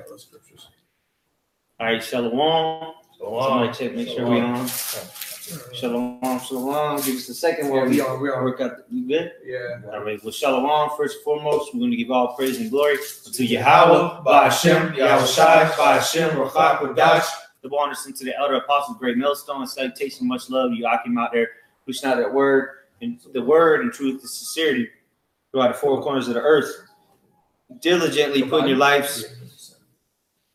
those scriptures. All right, shalom. Somebody check, make sure we on. Shalom. Give us a second while we work out. You good? Yeah. All right. Well, shalom. First and foremost, we're going to give all praise and glory to Yahweh, Ba'ashem, Yahushai, Ba'ashem, Ruach Kodash. The honors into the elder apostles, great millstone, salutation, much love. You Akim out there pushing out that word and truth and sincerity throughout the four corners of the earth. Diligently putting your lives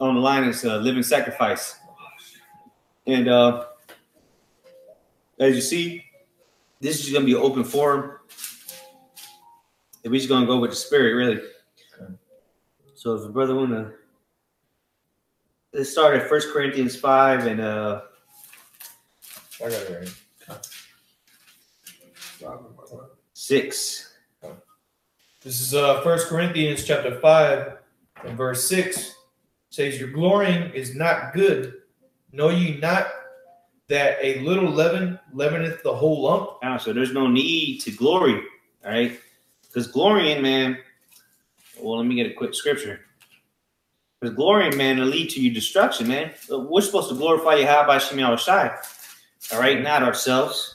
on the line as a living sacrifice. And as you see, this is going to be an open forum. And we're just going to go with the spirit, really. Okay. So if a brother want to, let's start at 1 Corinthians 5 and I got it right. 6. This is 1 Corinthians chapter 5 and verse 6. It says, your glorying is not good. Know ye not that a little leaven leaveneth the whole lump? So there's no need to glory, all right? Because glorying, man, well, let me get a quick scripture. Because glorying, man, will lead to your destruction, man. We're supposed to glorify Yahweh Shem Yahushai, all right? Not ourselves.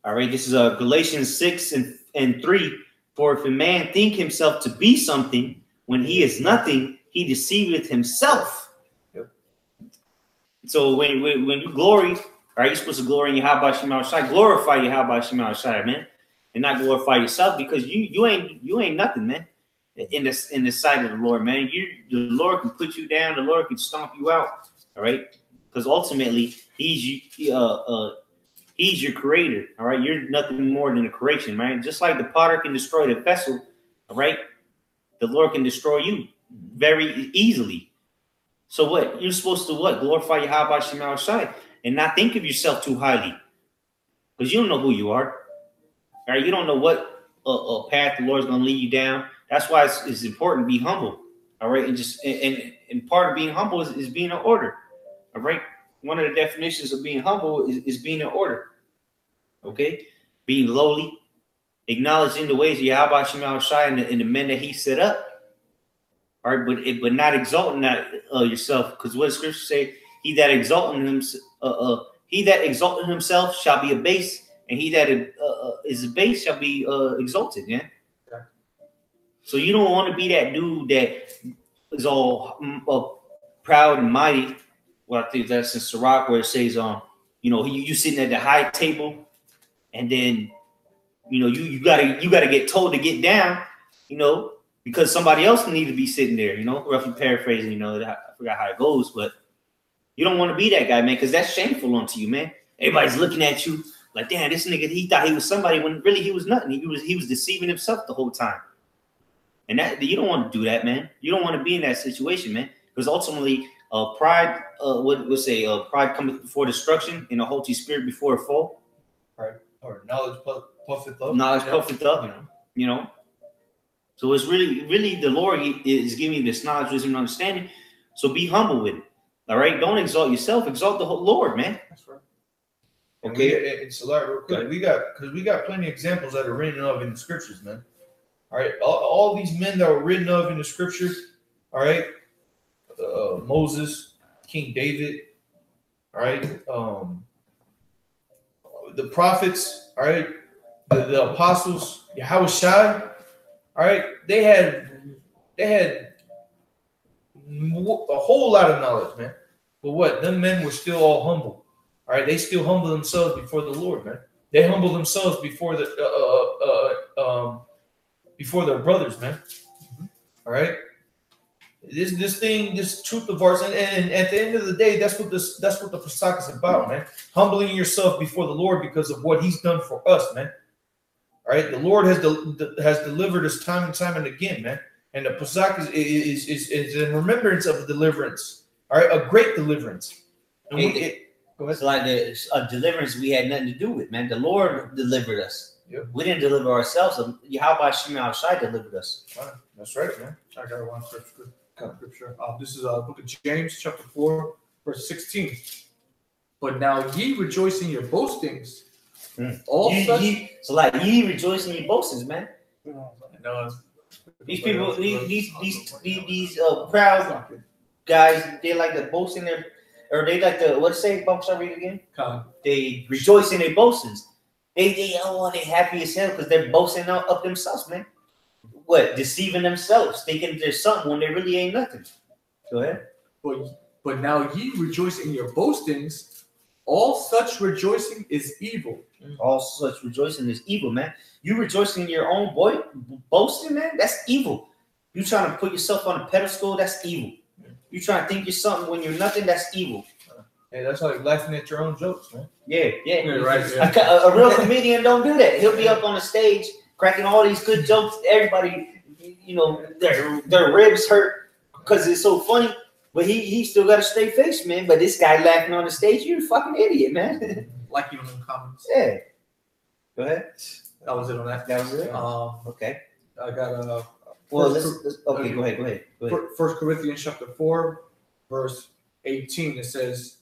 All right, this is Galatians 6 and 3. For if a man think himself to be something when he is nothing, he deceiveth himself. So when you glory, all right, you're supposed to glory in Yahweh Shem Yahushai, glorify Yahweh Shem Yahushai, man, and not glorify yourself, because you ain't nothing, man, in the sight of the Lord, man. The Lord can put you down, the Lord can stomp you out, all right, because ultimately He's your creator, all right. You're nothing more than a creation, right? Just like the potter can destroy the vessel, all right, the Lord can destroy you very easily. So what? You're supposed to what? Glorify Yahweh Shem Yahushai and not think of yourself too highly, because you don't know who you are. All right, you don't know what path the Lord's going to lead you down. That's why it's important to be humble. All right, and part of being humble is being in order. All right, one of the definitions of being humble is being in order. Okay, being lowly, acknowledging the ways of Yahweh Shem Yahushai and the men that He set up. All right, but not exalting that yourself, because what does Scripture say? He that exalted himself shall be abased, and he that is abased shall be exalted. Yeah. Okay. So you don't want to be that dude that is all proud and mighty. Well, I think that's in Sirach where it says, you sitting at the high table, and then you gotta get told to get down, because somebody else need to be sitting there, roughly paraphrasing, I forgot how it goes, but you don't want to be that guy, man, because that's shameful unto you, man. Everybody's looking at you like, damn, this nigga, he thought he was somebody when really he was nothing. He was deceiving himself the whole time. And that you don't want to do that, man. You don't want to be in that situation, man, because ultimately pride, pride cometh before destruction, and a haughty spirit before a fall. Right. Or knowledge puffeth up. Knowledge puffeth up, So it's really the Lord is giving you this knowledge, wisdom, and understanding. So be humble with it. All right, don't exalt yourself. Exalt the whole Lord, man. That's right. Okay, it's a lot real quick. We got plenty of examples that are written of in the scriptures, man. All right, all these men that were written of in the scriptures. All right, Moses, King David. All right, the prophets. All right, the apostles, Yahushua. All right, they had a whole lot of knowledge, man. But what? Them men were still all humble. All right, they still humble themselves before the Lord, man. They humble themselves before before their brothers, man. All right, this truth of ours, and at the end of the day, that's what the Pesach is about, man. Humbling yourself before the Lord because of what He's done for us, man. All right, the Lord has delivered us time and time and again, man. And the Pesach is in remembrance of the deliverance. All right, a great deliverance. And it's like a deliverance we had nothing to do with, man. The Lord delivered us. Yep. We didn't deliver ourselves. Yahweh Shem Yahushai delivered us. Right. That's right, man. I got one scripture. This is book of James, chapter 4, verse 16. But now ye rejoice in your boastings. So like ye rejoice in your boastings, man. No, These people, these proud guys, they like to boast in their, or they like to, what say, Buck, shall I read again? They rejoice in their boastings. They happy as hell because they're boasting up themselves, man. What? Deceiving themselves, thinking there's something when there really ain't nothing. Go ahead. But now ye rejoice in your boastings. All such rejoicing is evil. All such rejoicing is evil, man. You rejoicing in your own boasting, man, that's evil. You trying to put yourself on a pedestal, that's evil. You trying to think you're something when you're nothing, that's evil. Hey, that's like laughing at your own jokes, man. Yeah. Right. Yeah. A real comedian don't do that. He'll be up on the stage cracking all these good jokes. Everybody, you know, their ribs hurt because it's so funny. But he still got a straight face, man. But this guy laughing on the stage, you're a fucking idiot, man. Like you in the comments. Yeah. Go ahead. That was it on that. That was it. Okay. I got well, let's okay. Go ahead. 1 Corinthians chapter 4, verse 18. It says,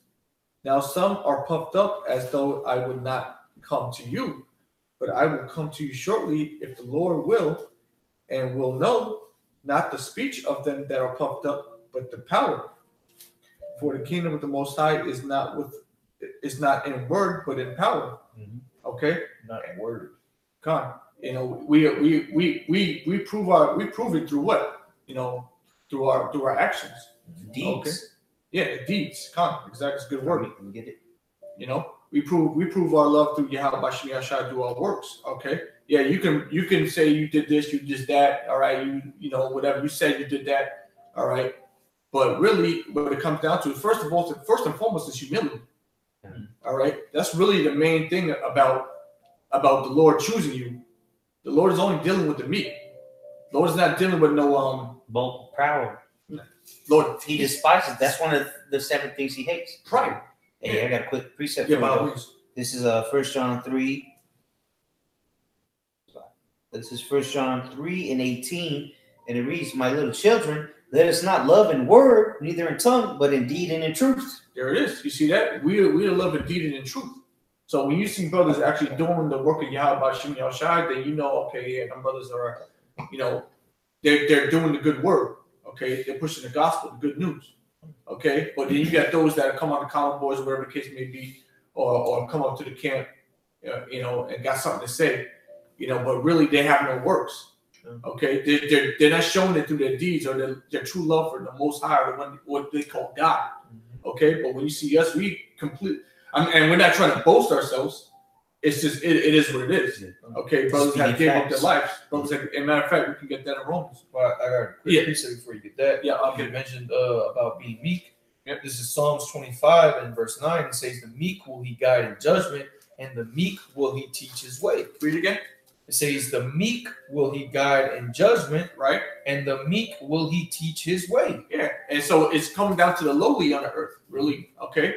"Now some are puffed up as though I would not come to you, but I will come to you shortly, if the Lord will, and will know not the speech of them that are puffed up, but the power. For the kingdom of the Most High is not in word, but in power." Mm-hmm. Okay, Not in word. God, you know, we prove it through what? You know, through our actions. Deeds. Okay. Yeah, deeds. Con, exactly. It's a good word. We get it. You know, we prove our love through Yahweh Bashim Yashai through our works. Okay. Yeah, you can say you did this, you did that. All right. You know, whatever you said, you did that. All right. But really, what it comes down to is first and foremost is humility. Mm-hmm. All right. That's really the main thing about the Lord choosing you. The Lord is only dealing with the meek. The Lord is not dealing with no both proud. Lord, he despises. That's one of the 7 things he hates. Pride. Hey, I got a quick precept Yeah, for you. This is 1 John 3. This is 1 John 3 and 18, and it reads, "My little children, let us not love in word, neither in tongue, but in deed and in truth." There it is. You see that? We are love in deed and in truth. So when you see brothers actually doing the work of Yahweh Bashim Yashai, then you know, okay, yeah, my brothers are, you know, they're doing the good work. Okay, they're pushing the gospel, the good news. Okay, but then you got those that come on the common boards, whatever the case may be, or come up to the camp, you know, and got something to say, you know, but really they have no works. Okay, they're not showing it through their deeds or their true love for the Most High, or what they call God. Okay, but when you see us, we and we're not trying to boast ourselves. It's just it is what it is. Okay, brothers have gave up their lives. Brothers, as a matter of fact, we can get that in Romans. Well, I got a quick precept before you get that. Yeah, okay. You mentioned about being meek. Yep. This is Psalms 25 and verse 9. It says, "The meek will he guide in judgment, and the meek will he teach his way." Read it again. It says, "The meek will he guide in judgment, right? And the meek will he teach his way." Yeah, and so it's coming down to the lowly on the earth, really. Okay,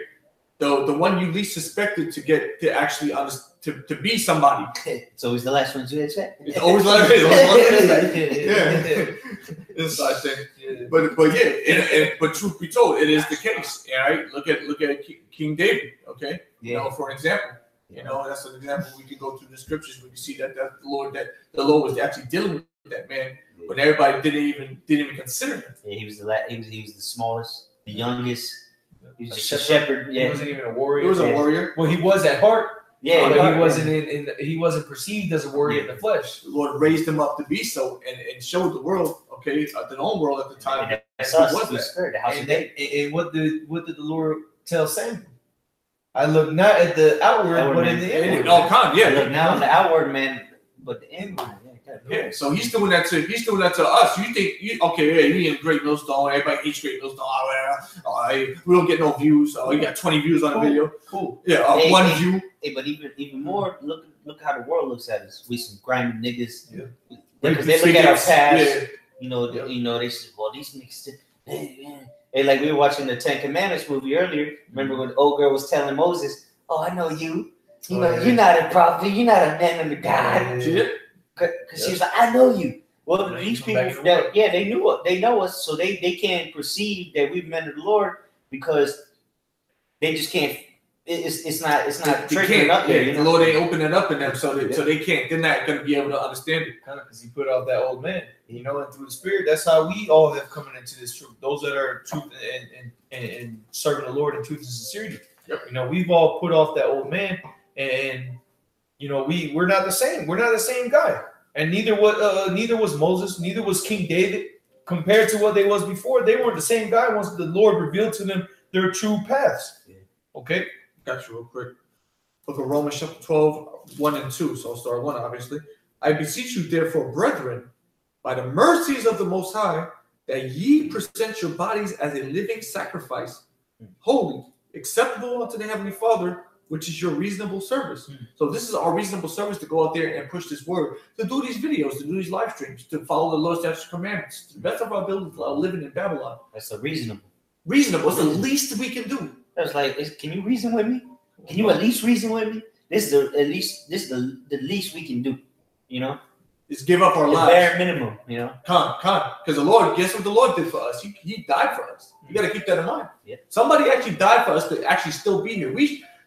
the one you least suspected to get to actually to be somebody. It's always the last one you expect. It's always like yeah, inside thing. Yeah. But but truth be told, it is the case. All right, look at King David. Okay, you know, for an example. You know, that's an example. We can go through the scriptures where you see that the Lord was actually dealing with that man, but everybody didn't even consider him. Yeah, he was the smallest, the youngest. He was just a shepherd. Yeah, he wasn't even a warrior. He was a warrior. Well, he was at heart. Yeah, but he wasn't he wasn't perceived as a warrior in the flesh. The Lord raised him up to be so, and showed the world, okay, the known world at the time. And that's us, the Spirit, the house of David. And what did the Lord tell Samuel? I look not at the outward, but in the inward. Oh, come, yeah. I look not on the outward man, but the inward. Yeah, so he's doing that to us. You think he in Great Millstone, everybody hates Great Millstone. We don't get no views. You got 20 views on the video. Cool. Yeah, one view. Hey, but even more, look how the world looks at us. We some grimy niggas. Yeah. Because they look at our past. Yeah. You know, they say, well, these niggas. Hey, like we were watching the 10 Commandments movie earlier. Remember when the old girl was telling Moses, "Oh, I know you. You know, you're not a prophet. You're not a man under God." Yeah. Because she was like, "I know you." Well, these people, they knew it. They know us, so they can't perceive that we've men of the Lord because they just can't it's not They triggering can't. up there. Yeah, You the know? Lord ain't open it up in them, so they can't. They're not going to be able to understand it. Kind of because he put out that old man, you know, and through the Spirit, that's how we all have coming into this truth. Those that are truth and serving the Lord in truth and sincerity. Yep. You know, we've all put off that old man, and you know, we're not the same. We're not the same guy, and neither was Moses, neither was King David. Compared to what they was before, they weren't the same guy once the Lord revealed to them their true paths. Yeah. Okay, Got you real quick. Book of Romans chapter 12, 1 and 2. So I'll start 1, obviously. I beseech you, therefore, brethren, by the mercies of the Most High, that ye present your bodies as a living sacrifice, holy, acceptable unto the Heavenly Father, which is your reasonable service. So this is our reasonable service, to go out there and push this word, to do these videos, to do these live streams, to follow the Lord's statutes and commandments, to the best of our ability while living in Babylon. That's a reasonable. Reasonable. It's the least we can do. That's like, can you reason with me? Can you at least reason with me? This is the least we can do. You know, Is give up our the lives. bare minimum. You know, Come. Because the Lord, guess what the Lord did for us? He died for us. You got to keep that in mind. Yeah. Somebody actually died for us to actually still be here.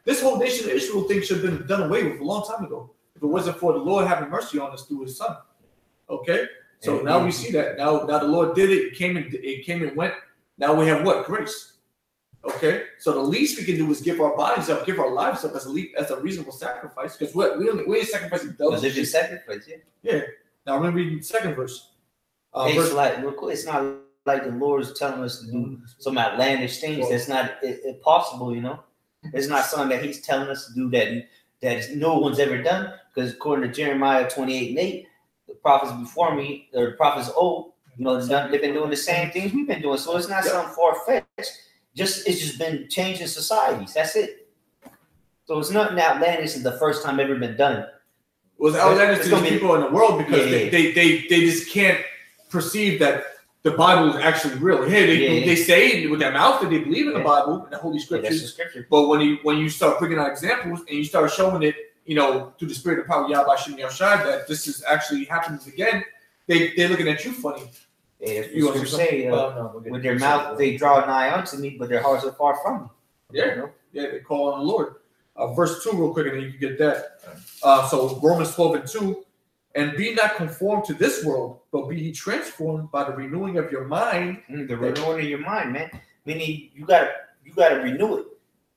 This whole nation of Israel thing should have been done away with a long time ago, if it wasn't for the Lord having mercy on us through His Son. Okay, so now we see that. Now the Lord did it. It came and went. Now we have what? Grace. Okay, so the least we can do is give our bodies up, give our lives up as a reasonable sacrifice, because we ain't sacrificing double. living sacrifice. Yeah. Now I'm gonna read the second verse. It's like real quick. It's not like the Lord is telling us to do some outlandish things. That's not impossible. You know, it's not something that He's telling us to do that no one's ever done. Because according to Jeremiah 28:8, the prophets before me, or the prophets old, you know, they've been doing the same things we've been doing. So it's not something far-fetched. It's just been changing societies. That's it. So it's nothing outlandish. It's the first time ever been done. It was outlandish to these people in the world because they just can't perceive that the Bible is actually real. They say with their mouth that they believe in the Bible and the Holy Scriptures. That's the scripture. But when you start bringing out examples and you start showing it, you know, through the Spirit of power, Yahweh Shem Yahshai, that this is actually happening again, they're looking at you funny. Yeah, you want to say with their mouth they draw nigh unto me, but their hearts are far from me. Yeah, you know? Yeah, they call on the Lord. Verse 2 real quick, and then you can get that. So Romans 12 and 2, and be not conformed to this world, but be ye transformed by the renewing of your mind. The renewing of your mind, man. Meaning you gotta renew it.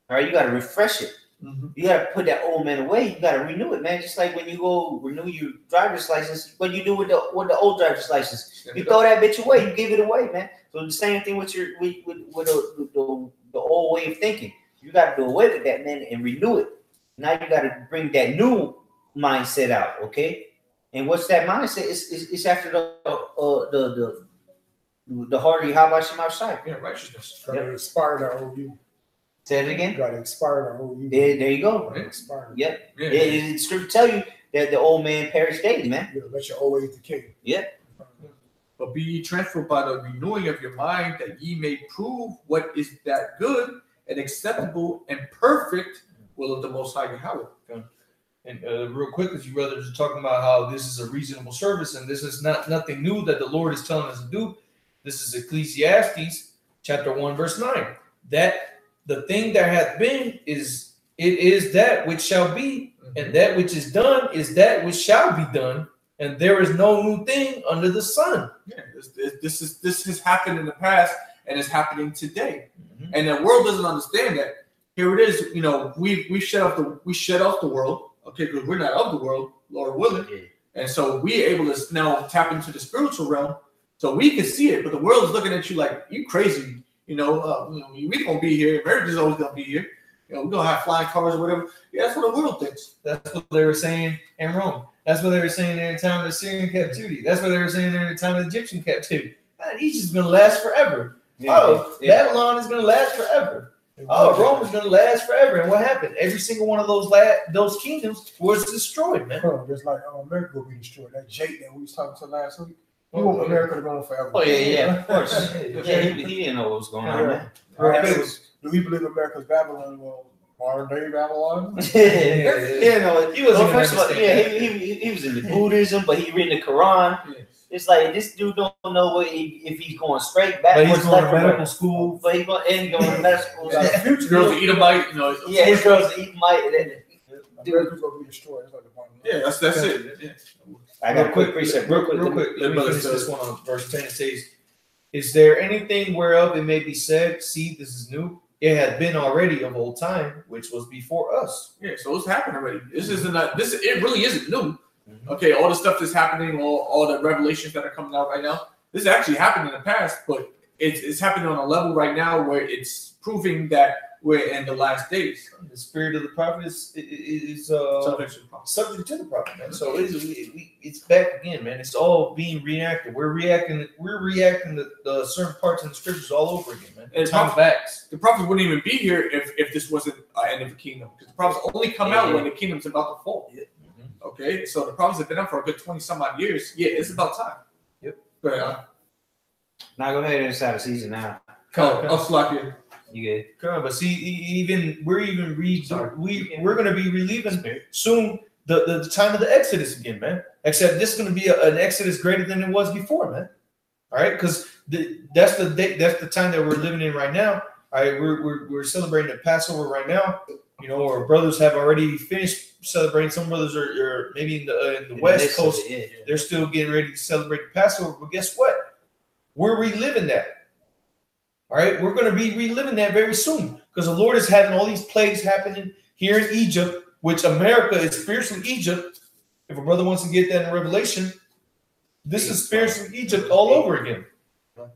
All right, you gotta refresh it. Mm-hmm. You gotta put that old man away. You gotta renew it, man. Just like when you go renew your driver's license, what you do with the old driver's license, you throw that bitch away. You give it away, man. So the same thing with the old way of thinking. You gotta do away with that, man, and renew it. Now you gotta bring that new mindset out, okay? And what's that mindset? It's after the heart of Yahweh Shem Yahshai. Yeah, righteousness. Gotta inspire that whole you. Say it again. Gotta inspire that whole you. There you go. Gotta inspire. Yeah. The scripture tell you that the old man perished daily, man. You let your old age decay. Yeah. But be ye transformed by the renewing of your mind, that ye may prove what is that good and acceptable and perfect will of the Most High Yahweh. And real quick, because you brothers are talking about how this is a reasonable service, and this is nothing new that the Lord is telling us to do. This is Ecclesiastes chapter 1, verse 9. That the thing that hath been is that which shall be, and that which is done is that which shall be done, and there is no new thing under the sun. Yeah, this has happened in the past and is happening today, Mm-hmm. and the world doesn't understand that. Here it is. You know, we shut off the world. Okay, because we're not of the world, Lord willing. Yeah. And so we're able to now tap into the spiritual realm so we can see it, but the world is looking at you like, you crazy. We going to be here. America's always going to be here. We're going to have flying cars or whatever. Yeah, that's what the world thinks. That's what they were saying in Rome. That's what they were saying in the time of the Syrian captivity. That's what they were saying in the time of the Egyptian captivity. Man, Egypt's going to last forever. Babylon is going to last forever. Rome is going to last forever. And what happened? Every single one of those kingdoms was destroyed, man. Just like America will be destroyed. That Jake that we was talking to last week, he want America to go on forever. Oh, yeah, of course. He didn't know what was going on, man. Do we believe America's Babylon? Well, modern day Babylon? No, he was first of all, he was into Buddhism, but he read the Quran. It's like this dude don't know if he's going straight But backwards, he's going to left, or medical right. school. But he's going to medical school. Future girls to eat a bite, you know. Yeah, his girls eat might. America's gonna be destroyed. That's like the point. Yeah, that's it. Yeah. I got a quick precept, real quick. Let me finish this one on verse 10. It says, "Is there anything whereof it may be said, see, this is new? It had been already of old time, which was before us." Yeah, so it's happened already. This isn't this. It really isn't new. Okay, all the stuff that's happening, all the revelations that are coming out right now, this actually happened in the past, but it's happening on a level right now where it's proving that we're in the last days. The spirit of the prophet is subject to the prophet, man. So it's back again, man. It's all being reenacted. We're reacting to the certain parts in the scriptures all over again, man. And time backs. The prophets wouldn't even be here if this wasn't the end of the kingdom, because the prophets only come out when the kingdom's about to fall. Yeah. Okay, so the prophets have been up for a good 20 some odd years. Yeah, it's about time. Yep. But Now go ahead and start the season now. I'll slap you. You good? Come on, but see, we're gonna be reliving soon the time of the Exodus again, man. Except this is gonna be an Exodus greater than it was before, man. All right, because that's the time that we're living in right now. All right, we're celebrating the Passover right now. You know, our brothers have already finished celebrating. Some brothers are maybe in the West Coast. They're still getting ready to celebrate the Passover. But guess what? We're reliving that. All right, we're going to be reliving that very soon because the Lord is having all these plagues happening here in Egypt, which America is spiritually Egypt. If a brother wants to get that in Revelation, this is spiritually Egypt all over again. All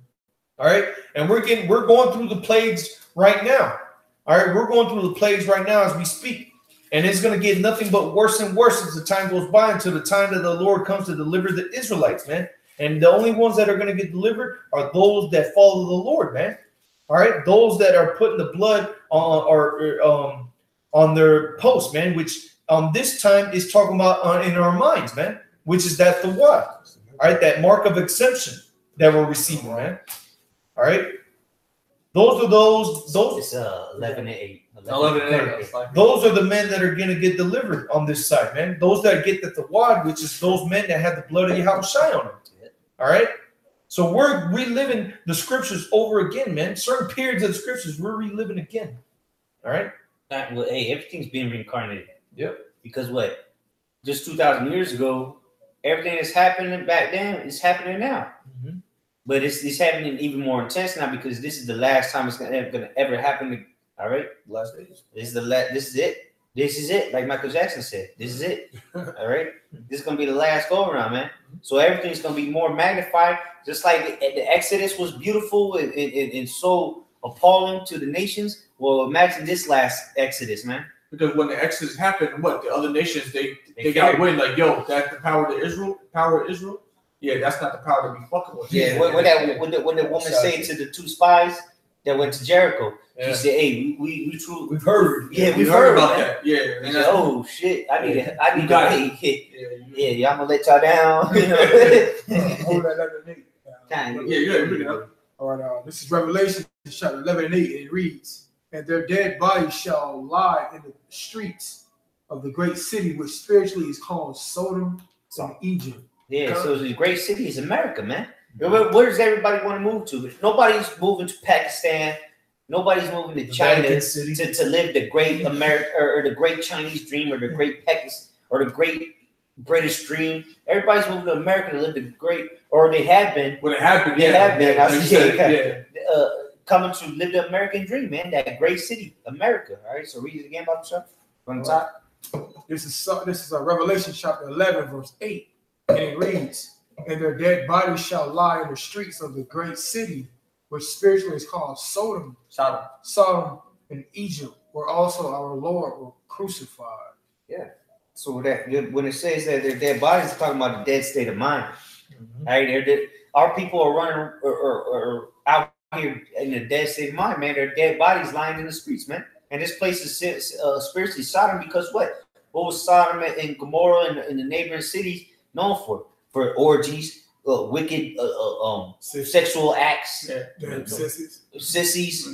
right, and we're going through the plagues right now. All right, we're going through the plagues right now as we speak, and it's going to get nothing but worse and worse as the time goes by until the time that the Lord comes to deliver the Israelites, man. And the only ones that are going to get delivered are those that follow the Lord, man. All right, those that are putting the blood on their post, man. Which this time is talking about in our minds, man. Which is that the what? All right, that mark of exemption that we're receiving, man. All right, those are It's 11-8. 11-8. Those are the men that are going to get delivered on this side, man. Those that get the tawad, which is those men that have the blood of Yahweh on them. All right. So we're reliving the scriptures over again, man. Certain periods of the scriptures we're reliving again. All right. Well, hey, everything's being reincarnated. Yep. Because what? Just 2,000 years ago, everything that's happening back then is happening now. Mm-hmm. But it's happening even more intense now because this is the last time it's gonna ever happen. All right. Last days. This is it. This is it. Like Michael Jackson said, this is it. All right. This is gonna be the last go around, man. So everything's gonna be more magnified. Just like the Exodus was beautiful and so appalling to the nations. Well, imagine this last Exodus, man. Because when the Exodus happened, what the other nations they got wind like, yo, that's the power of Israel. Power of Israel. Yeah, that's not the power to be fucking with. Yeah. When the woman said to the two spies that went to Jericho, she said, "Hey, we've heard. Yeah, we've heard about that. Yeah." And said, oh shit, I need to. Yeah, I'm gonna let y'all down. You know? Hold that 11-8. All right, this is Revelation chapter 11 and 8, and it reads, "And their dead bodies shall lie in the streets of the great city, which spiritually is called Sodom and Egypt." Yeah, so the great city is America, man. Where does everybody want to move to? Nobody's moving to Pakistan. Nobody's moving to China to live the great America or the great Chinese dream or the great or the great British dream. Everybody's moving to America to live the great, or they have been. Well, they have been. They have been. Coming to live the American dream, man. That great city, America. All right. So read it again, Bob Chuck. From the top. This is Revelation chapter 11, verse 8, and it reads, "And their dead bodies shall lie in the streets of the great city, which spiritually is called Sodom and Egypt, where also our Lord was crucified." Yeah. So that when it says that their dead bodies, it's talking about the dead state of mind. Mm-hmm. Right? Our people are running or out here in the dead state of mind, man. Their dead bodies lying in the streets, man. And this place is spiritually Sodom because what? What was Sodom and Gomorrah and the neighboring cities known for? For orgies, wicked sexual acts, sissies,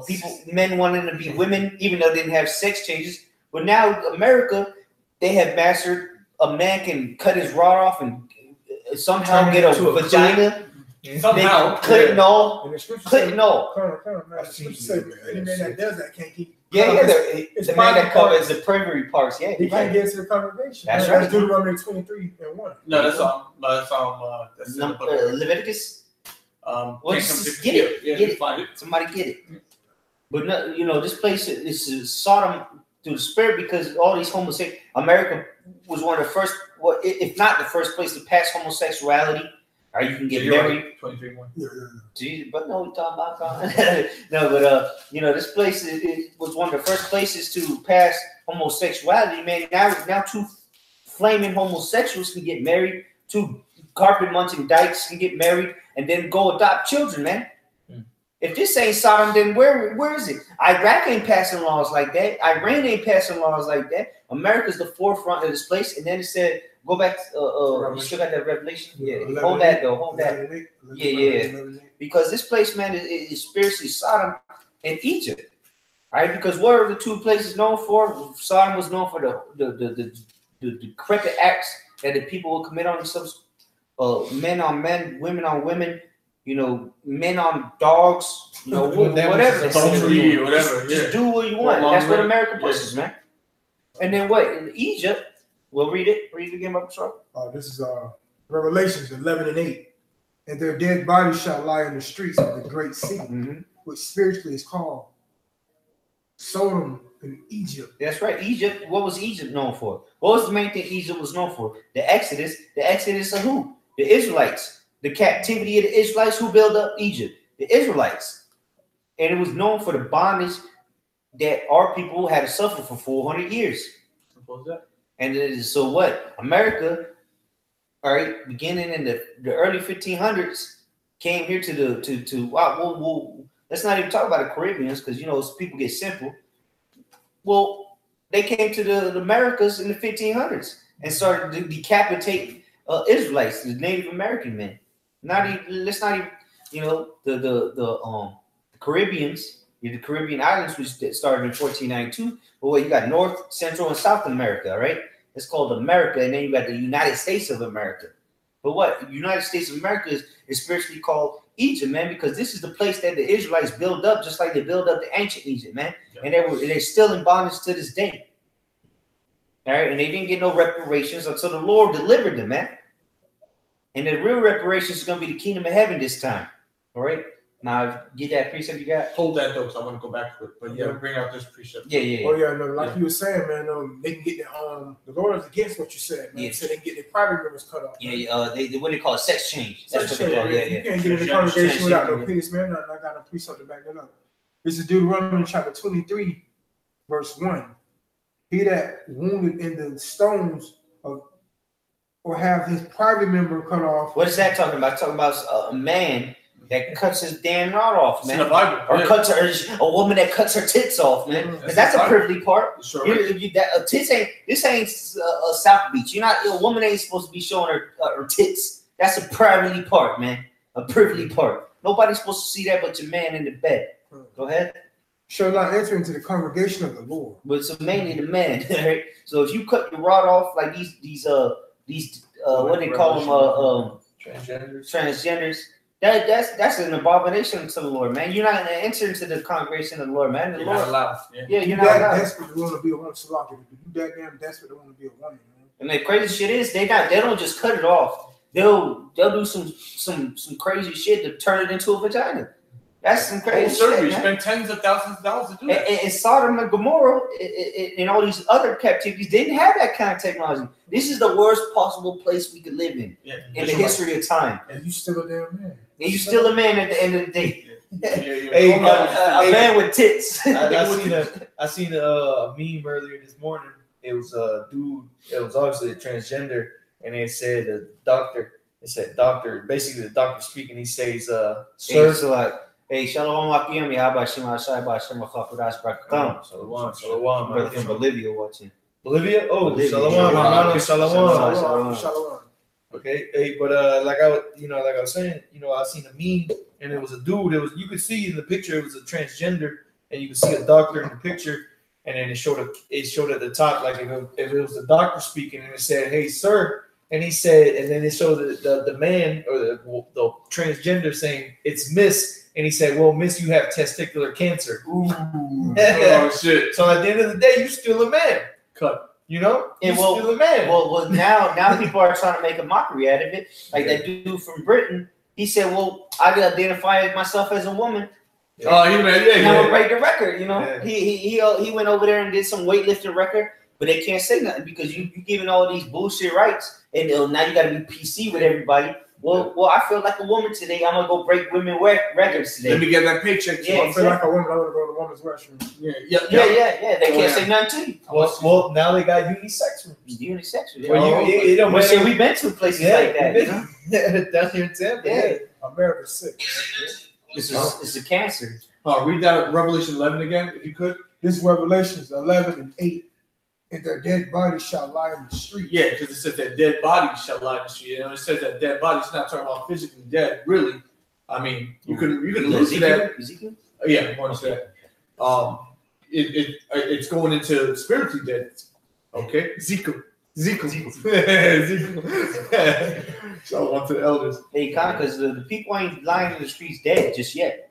people, men wanting to be women, even though they didn't have sex changes. But now America, they have mastered a man can cut his rod off and somehow get a vagina. Somehow. Couldn't know. And the scripture Couldn't know. man. The scripture says any man that does that can't keep. Yeah, the man that covers the privy parts. Yeah, he can't get to the congregation. That's right. That's Deuteronomy 23:1. No, that's in the book of Leviticus. Well, just get it. Yeah, get it. find it. Somebody get it. But no, you know, this place is Sodom through the spirit because all these homosexuals. America was one of the first, well, if not the first place to pass homosexuality. Or you can get married. 23:1. Yeah. But no, we talking about God. No, but you know, this place it was one of the first places to pass homosexuality. Man, now two flaming homosexuals can get married. Two carpet munching dykes can get married and then go adopt children, man. If this ain't Sodom, then where is it? Iraq ain't passing laws like that. Iran ain't passing laws like that. America's the forefront of this place. And then it said, go back. You still got that Revelation? Yeah. Hold that though. Hold that. Yeah. Because this place, man, is spiritually Sodom and Egypt, right? Because what are the two places known for? Sodom was known for the decrepit acts that the people will commit on themselves. Men on men, women on women. You know, men on dogs, you know, whatever. Adultery or whatever. Just do what you want. That's what America pushes, man. And then what? In Egypt, we'll read it. Read it again, Brother Sharp. This is Revelations 11:8. And their dead bodies shall lie in the streets of the great city, which spiritually is called Sodom in Egypt. That's right. Egypt. What was Egypt known for? What was the main thing Egypt was known for? The Exodus. The Exodus of who? The Israelites. The captivity of the Israelites. Who built up Egypt? The Israelites. And it was known for the bondage that our people had to suffer for 400 years. What was that? And so what? America, all right, beginning in the early 1500s, came here let's not even talk about the Caribbeans because, you know, people get simple. Well, they came to the Americas in the 1500s and started to decapitate Israelites, the Native American men. Let's not even, you know, the Caribbeans, the Caribbean islands, which started in 1492. But what you got North, Central, and South America, right? It's called America, and then you got the United States of America. But what United States of America is spiritually called Egypt, man, because this is the place that the Israelites built up, just like they built up the ancient Egypt, man. Yeah. And they're still in bondage to this day. All right, and they didn't get no reparations until the Lord delivered them, man. And the real reparations is going to be the kingdom of heaven this time. All right. Now, get that precept you got. Hold that though, because I want to go back to it. But yeah, bring out this precept. Yeah. Oh yeah, no, like you were saying, man. They can get the Lord is against what you said, man. So they can get their private members cut off. Man. Yeah, they what they call it, sex change. That's what they call it. You can't get in the congregation without no peace, man. I got a precept to back that up. This is Deuteronomy chapter 23, verse 1. He that wounded in the stones or have his private member cut off. What is that talking about? Talking about a man that cuts his damn rod off, man. It's in the Bible. Or cuts a woman that cuts her tits off, man. Because that's a privileged part. Sure. This ain't South Beach. A woman ain't supposed to be showing her tits. That's a privileged part, man. A privileged part. Nobody's supposed to see that but your man in the bed. Go ahead. Shall not enter into the congregation of the Lord. But it's mainly the man, right? So if you cut your rod off like these what they call them transgenders. That's an abomination to the Lord, man. You're not going to enter into the congregation of the Lord, man. You're not allowed. Yeah, you're not allowed. Desperate to want to be a woman, you that damn desperate to want to be a woman, man. And the crazy shit is they don't just cut it off. They'll do some crazy shit to turn it into a vagina. That's some crazy shit. You spend tens of thousands of dollars to do that. And Sodom and Gomorrah and all these other captivities didn't have that kind of technology. This is the worst possible place we could live in the history of time. And you still a damn man. And you still a man at the end of the day. Hey, a man with tits. I seen a meme earlier this morning. It was a dude. It was obviously a transgender, and it said a doctor. It said doctor. Basically, the doctor speaking. He says, "Sir." So like, hey, shalom akim, Yahba Shema Shaiba Shema Chakudas Brakam. Shalom. Brother from Bolivia watching. Bolivia? Oh, shalom. Okay, hey, but like I was saying, I seen a meme, and it was a dude. You could see in the picture it was a transgender, and you could see a doctor in the picture, and then it showed at the top like if it was the doctor speaking, and it said, "Hey, sir," And he said, and then they showed the man or the transgender saying it's Miss, and he said, "Well, Miss, you have testicular cancer." Ooh. Oh shit! So at the end of the day, you're still a man. Cut. You know, and you're still a man. Well, now people are trying to make a mockery out of it. Like that dude from Britain, he said, "Well, I identify myself as a woman." Oh, he made and I would break the record. You know, he went over there and did some weightlifting record, but they can't say nothing because you giving all these bullshit rights, and now you got to be PC with everybody. Well, I feel like a woman today. I'm gonna go break women records today. Let me get that paycheck. Yeah, I feel like a woman. I would go to the woman's restroom. Yeah. They can't say nothing to you. Well, now they got unisex rooms. Unisex. Well, it don't matter. We've been to places like that. You know? Down here in Tampa. Yeah, America's sick. It's a cancer. Read that Revelation 11 again, if you could. This is Revelations 11 and 8. And their dead bodies shall lie in the street. Yeah, because it says that dead bodies shall lie in the street. You know, it says that dead bodies. It's not talking about physically dead, really. I mean, you can lose that. Ezekiel? Yeah, more than that. It's going into spiritually dead. Okay, Ezekiel. So on to the elders. Hey, because the people ain't lying in the streets dead just yet.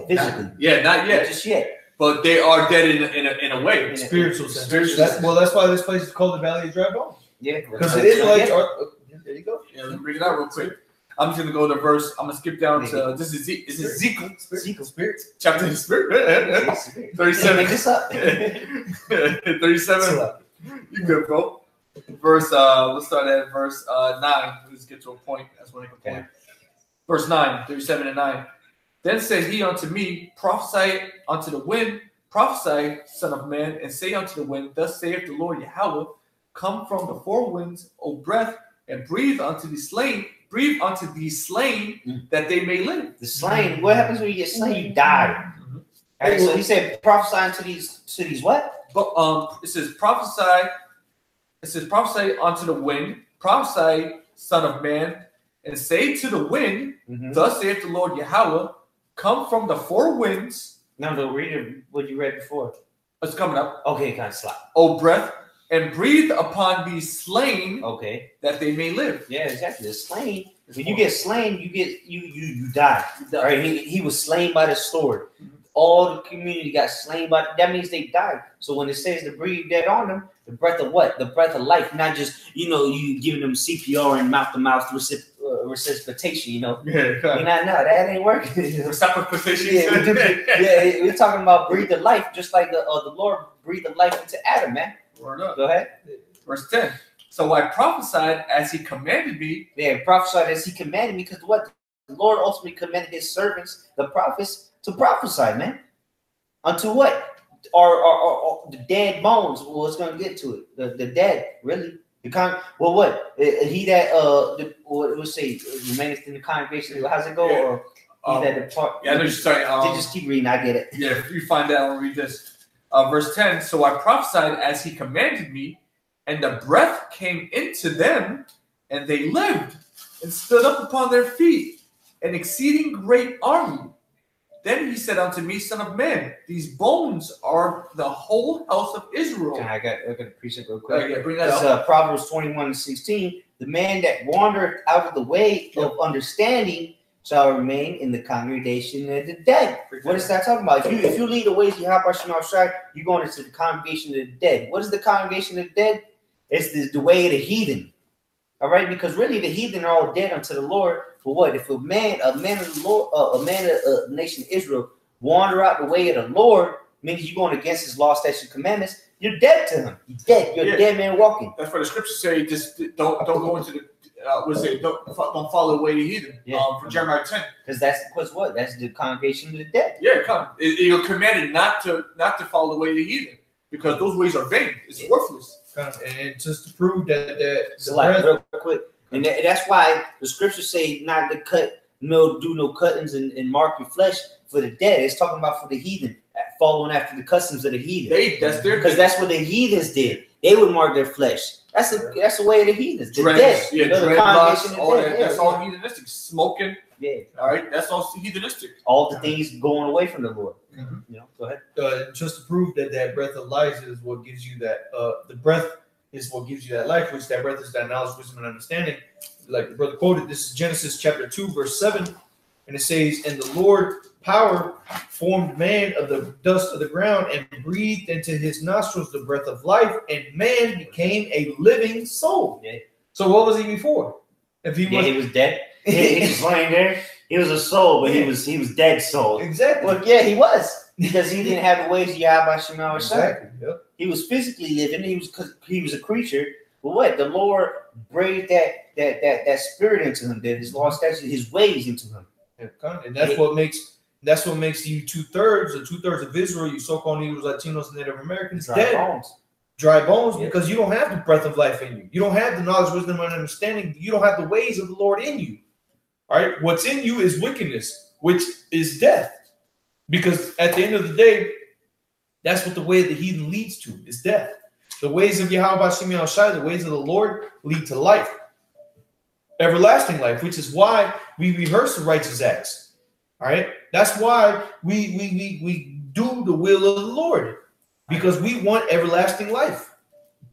Physically. Not yet. Just yet. But they are dead in a way. Spiritual sense. That's why this place is called the Valley of Dry Bones. Yeah. Because it is like, there you go. Yeah, let me bring it out real quick. I'm just gonna go to verse. I'm gonna skip down to this is Ezekiel. Ezekiel Spirit. Chapter Spirit. 37. Make this up. 37. You good, bro. Verse. Let's start at verse 9. Let's get to a point. That's when I can point. Verse 9. 37 and 9. Then said he unto me, prophesy unto the wind, prophesy, son of man, and say unto the wind, thus saith the Lord Yahweh, come from the four winds, O breath, and breathe unto the slain, that they may live. The slain. What happens when you get slain? You die. All right, so he said, prophesy to these what? But it says prophesy. It says prophesy unto the wind, prophesy, son of man, and say to the wind, thus saith the Lord Yahweh, come from the four winds. No, read what you read before. It's coming up. Okay, kind of slap. O breath, and breathe upon these slain. Okay. That they may live. Yeah, exactly. The slain. When you get slain, you die. All right. He was slain by the sword. All the community got slain by. That means they died. So when it says to breathe that on them, the breath of what? The breath of life, not just you giving them CPR and mouth to mouth resuscitation. No, that ain't working. Resuscitation. Yeah, we're talking about breathe the life, just like the Lord breathed the life into Adam, man. Go ahead. Verse 10. So I prophesied as he commanded me. Yeah, prophesied as he commanded me, because what? The Lord ultimately commanded his servants, the prophets, to prophesy, man. Unto what? Or the dead bones. Well, it's going to get to it. The dead, really. What? He that what say remaineth in the congregation. How's it go? Yeah. Or he that depart. Yeah, I know you're starting. Just keep reading. I get it. Yeah, if you find that, I'll read this. Verse 10. So I prophesied as he commanded me, and the breath came into them, and they lived and stood up upon their feet, an exceeding great army. Then he said unto me, son of man, these bones are the whole house of Israel. I got to preach it real quick. Yeah, bring that up. Proverbs 21:16. The man that wandered out of the way of understanding shall remain in the congregation of the dead. What is that talking about? If you lead the ways of Yahweh Shemashai, you're going into the congregation of the dead. What is the congregation of the dead? It's the way of the heathen. All right, because really the heathen are all dead unto the Lord. For what? If a man of the Lord, a man of the nation of Israel wander out the way of the Lord, meaning you're going against his law, statutes, commandments, you're dead to him. You're dead. You're a dead man walking. That's why the scriptures say just don't go into the don't follow the way of the heathen. Yeah. For Jeremiah 10. Because that's the congregation of the dead. Yeah, you're commanded not to follow the way of the heathen, because those ways are vain. It's worthless. And just to prove that so like real quick, and that's why the scriptures say not to do no cuttings and mark your flesh for the dead. It's talking about for the heathen, following after the customs of the heathen. Because that's what the heathens did. They would mark their flesh. That's the way of the heathens. The dead. Yeah, dreadlocks, all that. That's all heathenistic. Smoking. Yeah. All right. That's all heathenistic. All the things going away from the Lord. Go ahead. just to prove that breath of life is what gives you that the breath is what gives you that life, which that breath is that knowledge, wisdom, and understanding. Like the brother quoted, this is Genesis chapter 2, verse 7. And it says, and the Lord power formed man of the dust of the ground and breathed into his nostrils the breath of life, and man became a living soul. Yeah. So what was he before? If he was, he was dead. He was laying there. He was a soul, but he was dead soul. Exactly. Well, yeah, he was, because he didn't have the ways of Yahweh Shema. Exactly. Yep. He was physically living. He was a creature. But what? The Lord breathed that spirit into him, that his law, statutes, his ways into him. And that's what makes you 2/3 of Israel, you so-called Negroes, Latinos, and Native Americans, dry bones, because you don't have the breath of life in you. You don't have the knowledge, wisdom, and understanding. You don't have the ways of the Lord in you. All right, what's in you is wickedness, which is death. Because at the end of the day, that's what the way of the heathen leads to, is death. The ways of Yahweh Shem Shai, the ways of the Lord, lead to life. Everlasting life, which is why we rehearse the righteous acts. All right, that's why we do the will of the Lord, because we want everlasting life.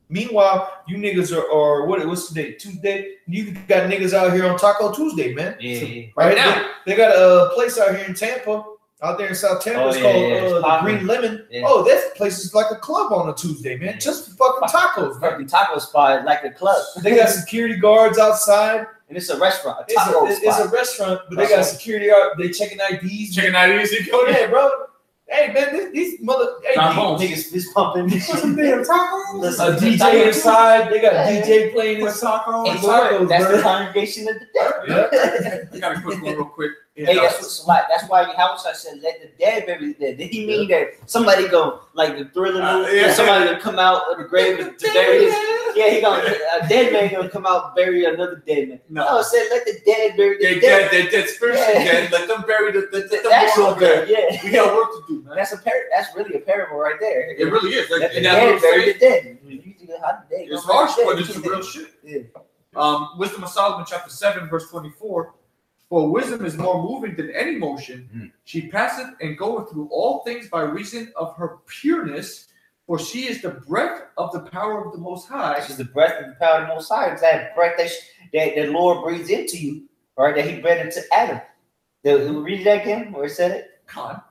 Meanwhile, you niggas are what's today? Tuesday. You got niggas out here on Taco Tuesday, man. Yeah. Right now, they got a place out here in Tampa, out there in South Tampa. It's called the Green Lemon. Yeah. Oh, that place is like a club on a Tuesday, man. Just for fucking tacos, man. Fucking taco spot, like a club. They got security guards outside. And it's a restaurant. It's a restaurant, but they got security guard. They checking IDs. Checking IDs. Yeah, bro. Hey, man, these niggas fist pumping. A DJ inside. They got a DJ playing his tacos. That's the congregation of the dead. I got a quick one real quick. Hey, that's why Howard said, let the dead bury the dead. Did he mean that somebody go, like the Thriller movie, somebody gonna come out of the grave to bury his? Yeah, a dead man gonna come out and bury another dead man. No, it said let the dead bury the dead. They're dead spiritually dead. Let them bury the actual dead. Yeah, we got work to do, man. That's really a parable right there. It really is. Let the dead bury the dead. It's harsh, but it's real shit. Yeah. Wisdom of Solomon, chapter 7, verse 24. For wisdom is more moving than any motion. She passeth and goeth through all things by reason of her pureness. For she is the breath of the power of the Most High. She's the breath of the power of the Most High. It's that breath that the Lord breathes into you, right? That He breathed into Adam. Read that again, where it said it.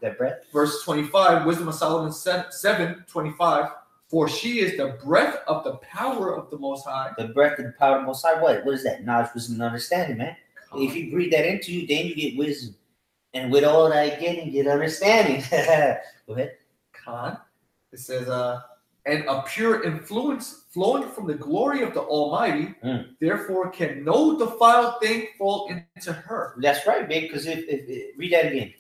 That breath. Verse 25, Wisdom of Solomon 7:25. For she is the breath of the power of the Most High. The breath of the power of the Most High. What is that? Knowledge, wisdom, and understanding, man. If you breathe that into you, then you get wisdom. And with all that getting, get understanding. Go ahead. It says, and a pure influence flowing from the glory of the Almighty, therefore can no defiled thing fall into her. That's right, babe, because if read that again.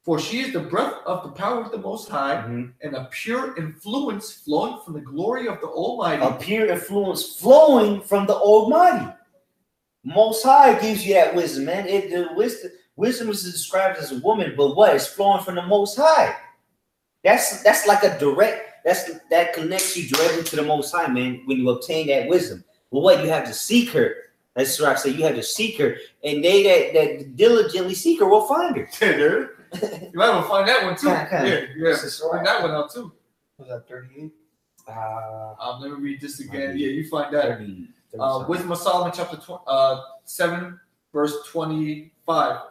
For she is the breath of the power of the Most High, and a pure influence flowing from the glory of the Almighty. A pure influence flowing from the Almighty. Most High gives you that wisdom, man. Wisdom is described as a woman, but what? It's flowing from the Most High. That's like a direct. That connects you directly to the Most High, man. When you obtain that wisdom, but what? You have to seek her. That's what I say. You have to seek her, and they that diligently seek her will find her. Yeah, dude. You might want to find that one too. Yeah. Find that one out too. Was that 38? I'll never read this again. Yeah, you find that. Wisdom of Solomon, chapter 7, verse 25.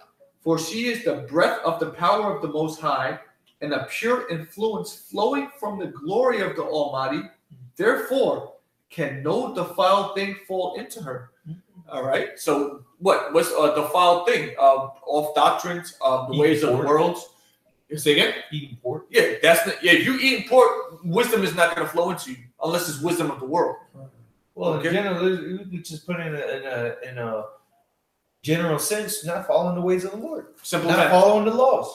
For she is the breath of the power of the Most High, and a pure influence flowing from the glory of the Almighty. Therefore, can no defiled thing fall into her. All right. So, what's a defiled thing? Off doctrines, the ways of the world. You say again? Eating pork. Yeah, if you eating pork, wisdom is not going to flow into you unless it's wisdom of the world. Well, in general, we just put in a general sense, not following the ways of the Lord. Simple. Not following the laws.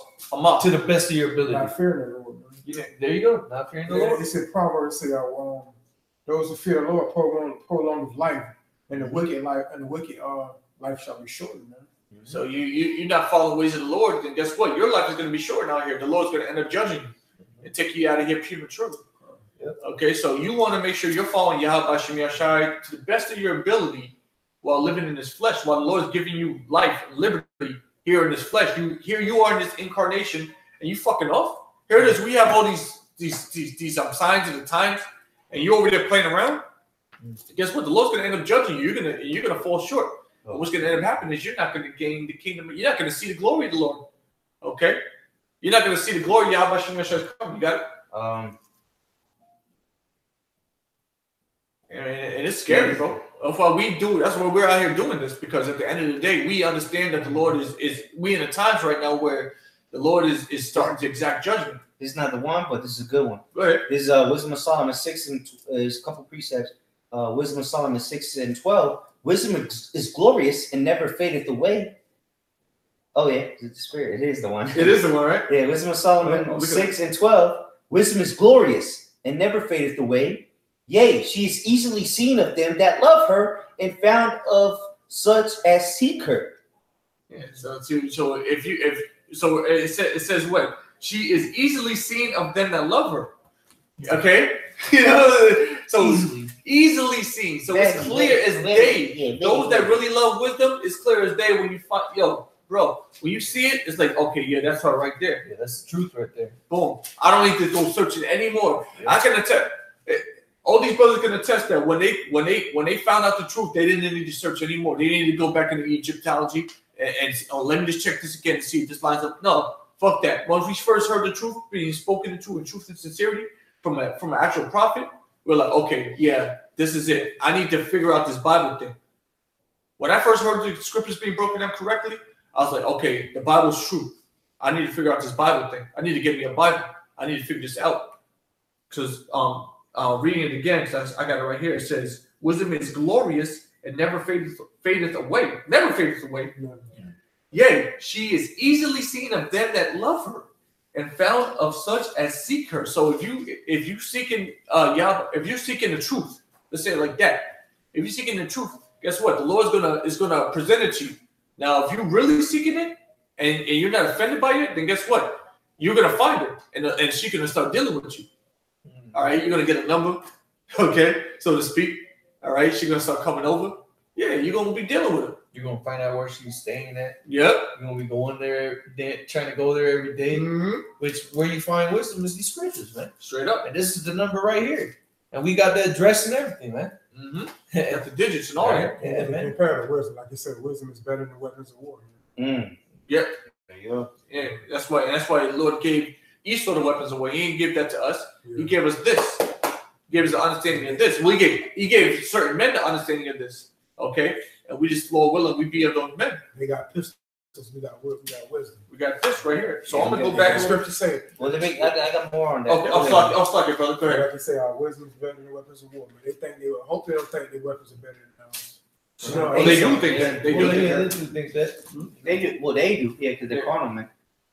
To the best of your ability. Not fearing the Lord. Yeah, there you go. Not fearing the Lord. It said Proverbs say, those who fear the Lord prolong life, and the wicked life shall be shortened, man. So you're not following the ways of the Lord, then guess what? Your life is going to be short out here. The Lord's going to end up judging you and take you out of here prematurely. Yep. Okay, so you want to make sure you're following Yahweh Shem Yashai to the best of your ability while living in this flesh, while the Lord is giving you life and liberty here in this flesh. Here you are in this incarnation, and you fucking off. Here it is. We have all these signs of the times, and you're over there playing around, guess what? The Lord's going to end up judging you. You're gonna fall short. But what's going to end up happening is you're not going to gain the kingdom. You're not going to see the glory of the Lord. Okay? You're not going to see the glory of Yahweh Shem Yahshua come. You got it? And it's scary, bro. That's why we do. That's why we're out here doing this, because at the end of the day, we understand that the Lord is we in the times right now where the Lord is starting to exact judgment. This is not the one, but this is a good one. Go ahead. This is Wisdom of Solomon 6 and there's a couple precepts. Wisdom of Solomon 6 and 12. Wisdom is glorious and never fadeth away. Oh yeah, it's the spirit. It is the one. It is the one, right? Yeah, Wisdom of Solomon 6 and 12. Wisdom is glorious and never fadeth away. Yea, she is easily seen of them that love her, and found of such as seek her. Yeah. So it says what? She is easily seen of them that love her. Okay, so easily seen. So it's clear as day. Yeah, those that really love wisdom, it's clear as day when you find bro. When you see it, it's like, okay, yeah, that's her right there. Yeah, that's the truth right there. Boom. I don't need to go searching anymore. Yeah. I can attest. All these brothers can attest that when they found out the truth, they didn't need to search anymore. They didn't need to go back into Egyptology and let me just check this again and see if this lines up. No, fuck that. Once we first heard the truth being spoken into in truth and sincerity from an actual prophet, we're like, okay, yeah, this is it. I need to figure out this Bible thing. When I first heard the scriptures being broken down correctly, I was like, okay, the Bible's true. I need to figure out this Bible thing. I need to get me a Bible. I need to figure this out. Because reading it again, because I got it right here. It says, wisdom is glorious and never fadeth away. Never fadeth away. Yea, she is easily seen of them that love her, and found of such as seek her. So if you seeking if you're seeking the truth, let's say it like that. If you're seeking the truth, guess what? The Lord is gonna present it to you. Now, if you're really seeking it and you're not offended by it, then guess what? You're gonna find it, and she's gonna start dealing with you. All right, you're gonna get a number, okay, so to speak. All right, she's gonna start coming over. Yeah, you're gonna be dealing with her. You're gonna find out where she's staying at. Yep. You're gonna be going there, trying to go there every day. Which where you find wisdom is these scriptures, man. Straight up. And this is the number right here, and we got the address and everything, man. Got the digits and all that. Yeah, man. Compare to wisdom, like you said, wisdom is better than weapons of war. Yep. There you go. Yeah, that's why the Lord gave each sort of weapons away. He didn't give that to us. Yeah. He gave us this. He gave us the understanding of this. Well, he gave certain men the understanding of this. Okay, and we just, Lord willing, we be of those men. They got pistols. We got wisdom. We got this right here. So I'm gonna go back to scripture say. Well, I got more on that. Okay, I'll start it, brother. Go ahead. Like I say, our wisdom is better than weapons of war. But they think hope they don't think their weapons are better than ours. No, they do think that. They do think that. They do. Well, they do. Yeah, because they're carnal, man.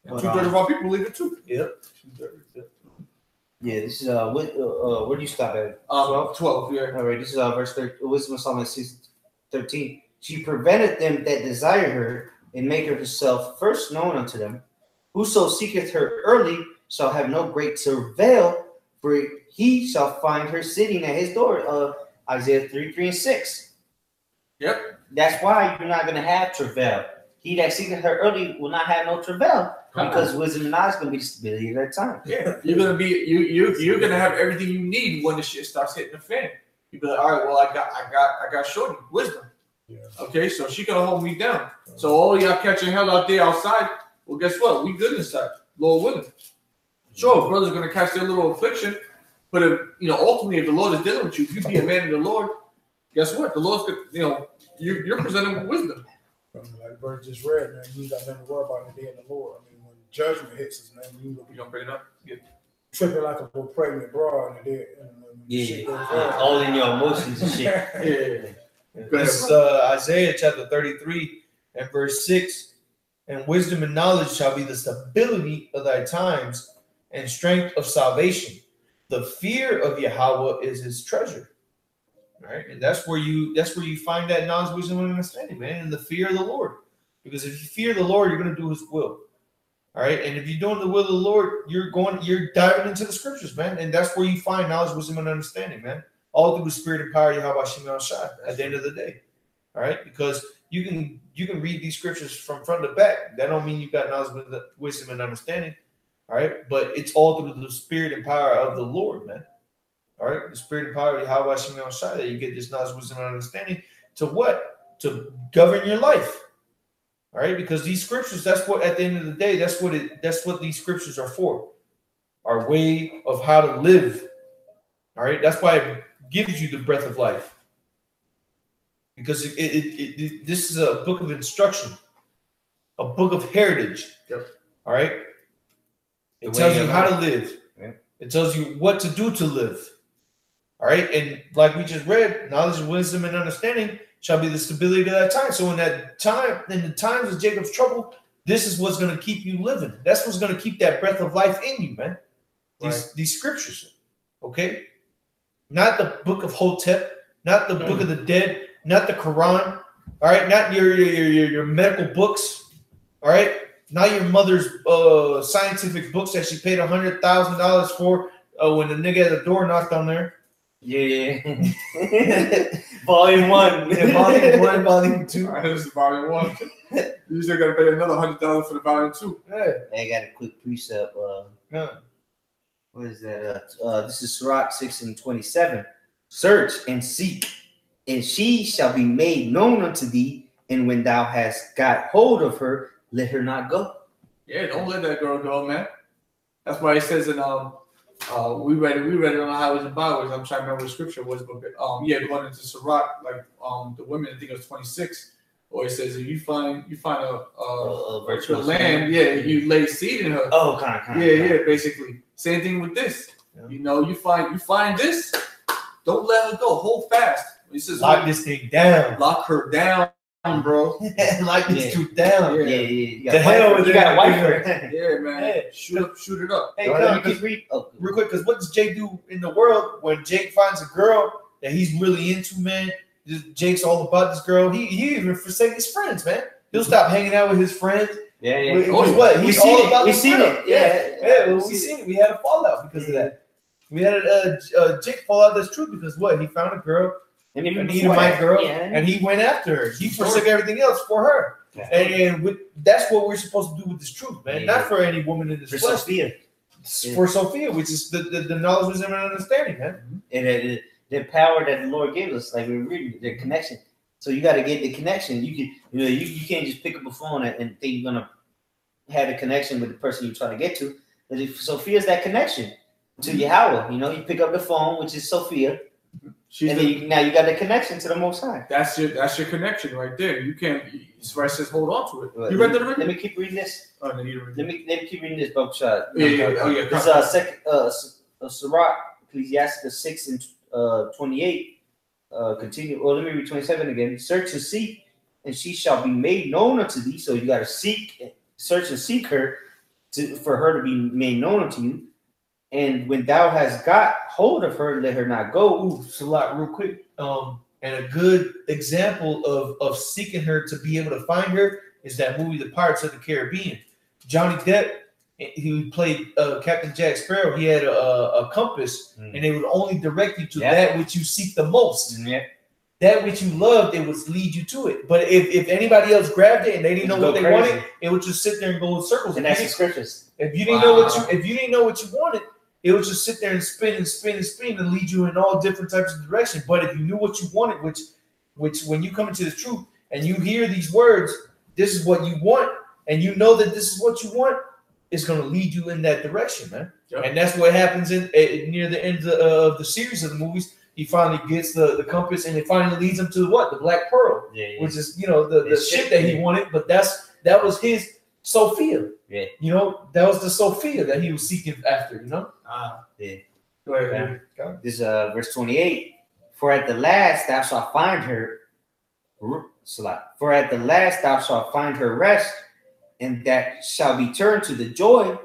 2/3 of our people believe it too. Yep. Yeah, this is where do you stop at? 12. Yeah. All right, this is verse 13. Wisdom of Solomon 6:13. She prevented them that desire her, and make herself first known unto them. Whoso seeketh her early shall have no great travail, for he shall find her sitting at his door. Isaiah 3:3-6. Yep. That's why you're not going to have travail. He that seeketh her early will not have no travail, because wisdom and knowledge is going to be the stability of that time. Yeah, you're gonna have everything you need when the shit starts hitting the fan. You be like, all right, well, I got shorty wisdom. Yeah. Okay, so she gonna hold me down. So all y'all catching hell out there outside, well, guess what? We good inside, Lord willing. Sure, brother's gonna catch their little affliction, but if ultimately, if the Lord is dealing with you, if you be a man of the Lord, guess what? The Lord's gonna, you're presented with wisdom. Like Bert just read, man, you got nothing to worry about the day of the Lord. I mean, when judgment hits us, man, you gonna bring it up. Yeah. Tripping like a little pregnant broad and all in your emotions and shit. Yeah. This is Isaiah chapter 33 and verse 6. And wisdom and knowledge shall be the stability of thy times, and strength of salvation. The fear of Yahweh is his treasure. Right? And that's where you find that knowledge, wisdom, and understanding, man, and the fear of the Lord. Because if you fear the Lord, you're going to do his will. All right. And if you're doing the will of the Lord, you're diving into the scriptures, man. And that's where you find knowledge, wisdom, and understanding, man. All through the spirit and power of Yahweh Shem Yahshua at the end of the day. All right. Because you can read these scriptures from front to back. That don't mean you got knowledge, wisdom, and understanding. All right. But it's all through the spirit and power of the Lord, man. All right, the spirit and power of Yahweh Shem Shai, that you get this knowledge, wisdom, and understanding to what? To govern your life. All right, because these scriptures, that's what at the end of the day, that's what these scriptures are for. Our way of how to live. All right, that's why it gives you the breath of life. Because this is a book of instruction, a book of heritage. Yep. All right, it tells you how to live. Yep. It tells you what to do to live. All right, and like we just read, knowledge, wisdom, and understanding shall be the stability of that time. So in that time, in the times of Jacob's trouble, this is what's going to keep you living. That's what's going to keep that breath of life in you, man. These scriptures, okay? Not the book of Hotep, not the book of the dead, not the Quran, all right? Not your medical books, all right? Not your mother's scientific books that she paid $100,000 for when the nigga at the door knocked on there. Yeah. Volume 1. Yeah, volume 1, volume 2. All right, this is volume 1. You still got to pay another $100 for the volume 2. Yeah. I got a quick precept. Yeah. What is that? This is Sirach 6:27. Search and seek, and she shall be made known unto thee. And when thou hast got hold of her, let her not go. Yeah, don't let that girl go, man. That's why it says in we read it on how it was in Bible. I'm trying to remember what scripture was, but going into Sirach, like the women, I think it was 26, or it says if you find a virtuous land, you lay seed in her. Oh, kind of. Yeah, basically. Same thing with this. Yeah. You know, you find this, don't let her go. Hold fast. It says lock this thing down. Lock her down, bro. Lock this dude down. Yeah. The hell with you got a wife her. Yeah, man. Hey. Shoot it up. Hey, let me keep reading real quick, because what does Jake do in the world when Jake finds a girl that he's really into, man? Jake's all about this girl. He even forsake his friends, man. He'll stop hanging out with his friends. Yeah. What? He's all about this girl. We've seen it. Yeah. We seen it. We had a fallout because of that. We had Jake fall out. That's true because what? He found a girl, and he my girl, and he went after her. He forsook everything else for her. Yeah. And that's what we're supposed to do with this truth, man. Not for any woman in this flesh. Sophia. For Sophia, which is the knowledge, wisdom, and understanding, man. And the power that the Lord gave us, like we were reading, the connection. So you got to get the connection. You can't just pick up a phone and think you're gonna have a connection with the person you're trying to get to. But if Sophia's that connection to Yahweh, you pick up the phone, which is Sophia, and now you got the connection to the Most High. That's your connection right there. You can't. It says hold on to it. You read that already? Let me keep reading this. Oh, no, you read. Let me keep reading this, Buckshot. Yeah. This Sirach, Ecclesiastes 6:28. Continue. Well, let me read 27 again. Search and seek, and she shall be made known unto thee. So you got to search and seek her for her to be made known unto you. And when thou hast got hold of her, let her not go. Ooh, Salat, real quick. And a good example of seeking her to be able to find her is that movie, The Pirates of the Caribbean. Johnny Depp, he played Captain Jack Sparrow. He had a compass, and they would only direct you to that which you seek the most. That which you loved, it would lead you to it. But if anybody else grabbed it and they didn't know what they wanted, it would just sit there and go in circles. And that's the scriptures. If you didn't know what you wanted, it would just sit there and spin and lead you in all different types of directions. But if you knew what you wanted, which when you come into the truth and you hear these words, this is what you want, and you know that this is what you want, it's going to lead you in that direction, man. Yep. And that's what happens near the end of the series of the movies. He finally gets the compass, and it finally leads him to what? The Black Pearl, which is the ship that he wanted. But that was his Sophia. Yeah. That was the Sophia that he was seeking after. Go ahead. This verse 28. For at the last thou shalt find her. For at the last thou shalt find her rest, and that shall be turned to the joy.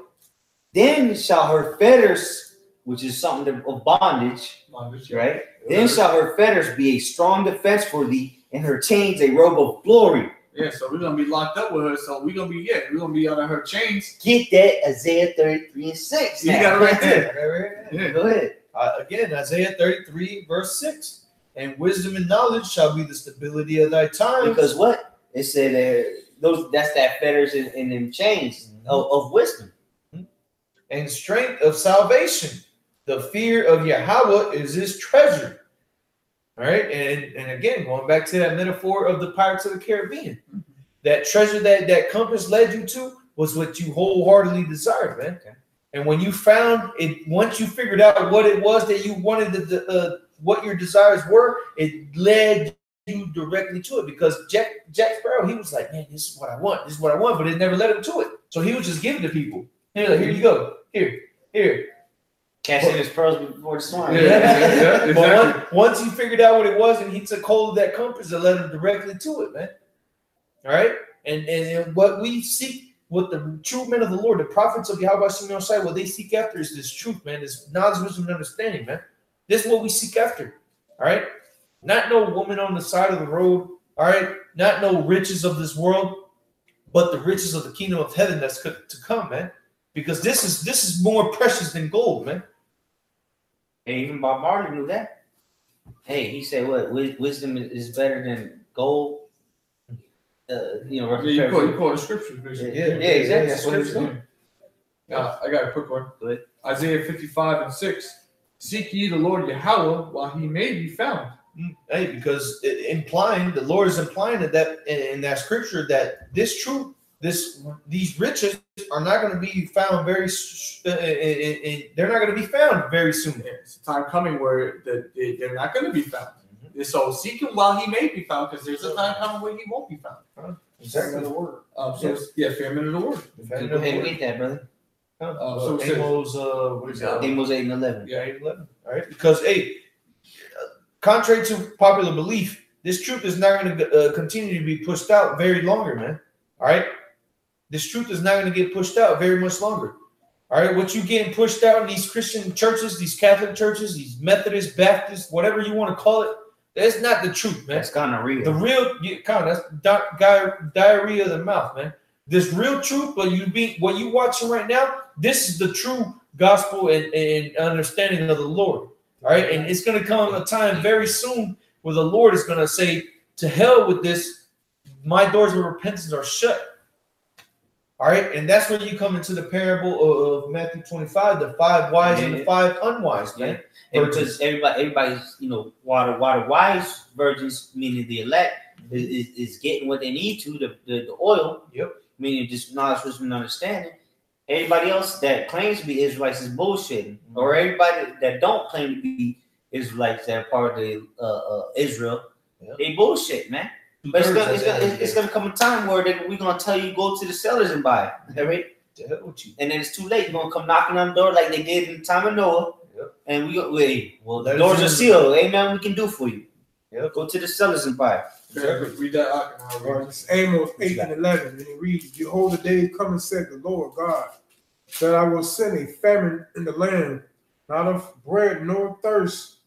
Then shall her fetters, which is something of bondage, right? Then shall her fetters be a strong defense for thee, and her chains a robe of glory. Yeah, so we're gonna be locked up with her. So we're gonna be under her chains. Get that Isaiah 33:6. You got it right there. Yeah. Go ahead. Again, Isaiah 33 verse 6. And wisdom and knowledge shall be the stability of thy time. Because what it said, that's that fetters and them chains of wisdom, and strength of salvation. The fear of Yahweh is his treasure. All right. And again, going back to that metaphor of the Pirates of the Caribbean, that treasure that compass led you to was what you wholeheartedly desired, man. Okay. And when you found it, once you figured out what it was that you wanted, what your desires were, it led you directly to it. Because Jack Sparrow, he was like, man, this is what I want. This is what I want. But it never led him to it. So he was just giving to people. He was like, here you go. Here. Cashing his pearls before the storm. Yeah, exactly. But once he figured out what it was and he took hold of that compass, it led him directly to it, man. All right? And what we seek, what the true men of the Lord, the prophets of Yahweh Shemel Shai, what they seek after is this truth, man. This knowledge, wisdom, and understanding, man. This is what we seek after. All right? Not no woman on the side of the road. All right? Not no riches of this world, but the riches of the kingdom of heaven that's to come, man. Because this is more precious than gold, man. Hey, even Bob Marley knew that. Hey, he said, "What wisdom is better than gold." You call the scriptures, basically. Yeah, exactly. That's what it's saying. I got a quick one. Go ahead. Isaiah 55:6. Seek ye the Lord Yahweh while he may be found. Hey, because the Lord is implying that in that scripture that this truth, these riches are not going to be found they're not going to be found very soon. It's a time coming where they're not going to be found. Mm-hmm. So seek him while he may be found, because there's a time coming where he won't be found. Exactly. The word. Fearman of the word. Go ahead and read that, brother. So Amos, what is that? Amos 8 and 11. Yeah, 8 and 11. All right, because contrary to popular belief, this truth is not going to continue to be pushed out very longer, man. All right. This truth is not going to get pushed out very much longer. All right, what you getting pushed out in these Christian churches, these Catholic churches, these Methodist, Baptist, whatever you want to call it, that's not the truth, man. That's gonorrhea. The real, that's diarrhea of the mouth, man. This real truth, what you watching right now, this is the true gospel and understanding of the Lord. All right, and it's going to come a time very soon where the Lord is going to say, to hell with this, my doors of repentance are shut. All right, and that's where you come into the parable of Matthew 25, the 5 wise and the 5 unwise, man. And because everybody's, water wise virgins, meaning the elect, is getting what they need to, the oil, meaning just knowledge, wisdom, and understanding. Everybody else that claims to be Israelites is bullshitting, or everybody that don't claim to be Israelites that are part of the Israel, they bullshit, man. But it's gonna come a time where we're gonna tell you go to the sellers and buy, right? And then it's too late. You're gonna come knocking on the door like they did in the time of Noah, and the doors are sealed. Ain't nothing we can do for you. Go to the sellers and buy. Read that. It's Amos 8 and 11, and it reads, "Behold, the day coming, said the Lord God, that I will send a famine in the land, not of bread nor thirst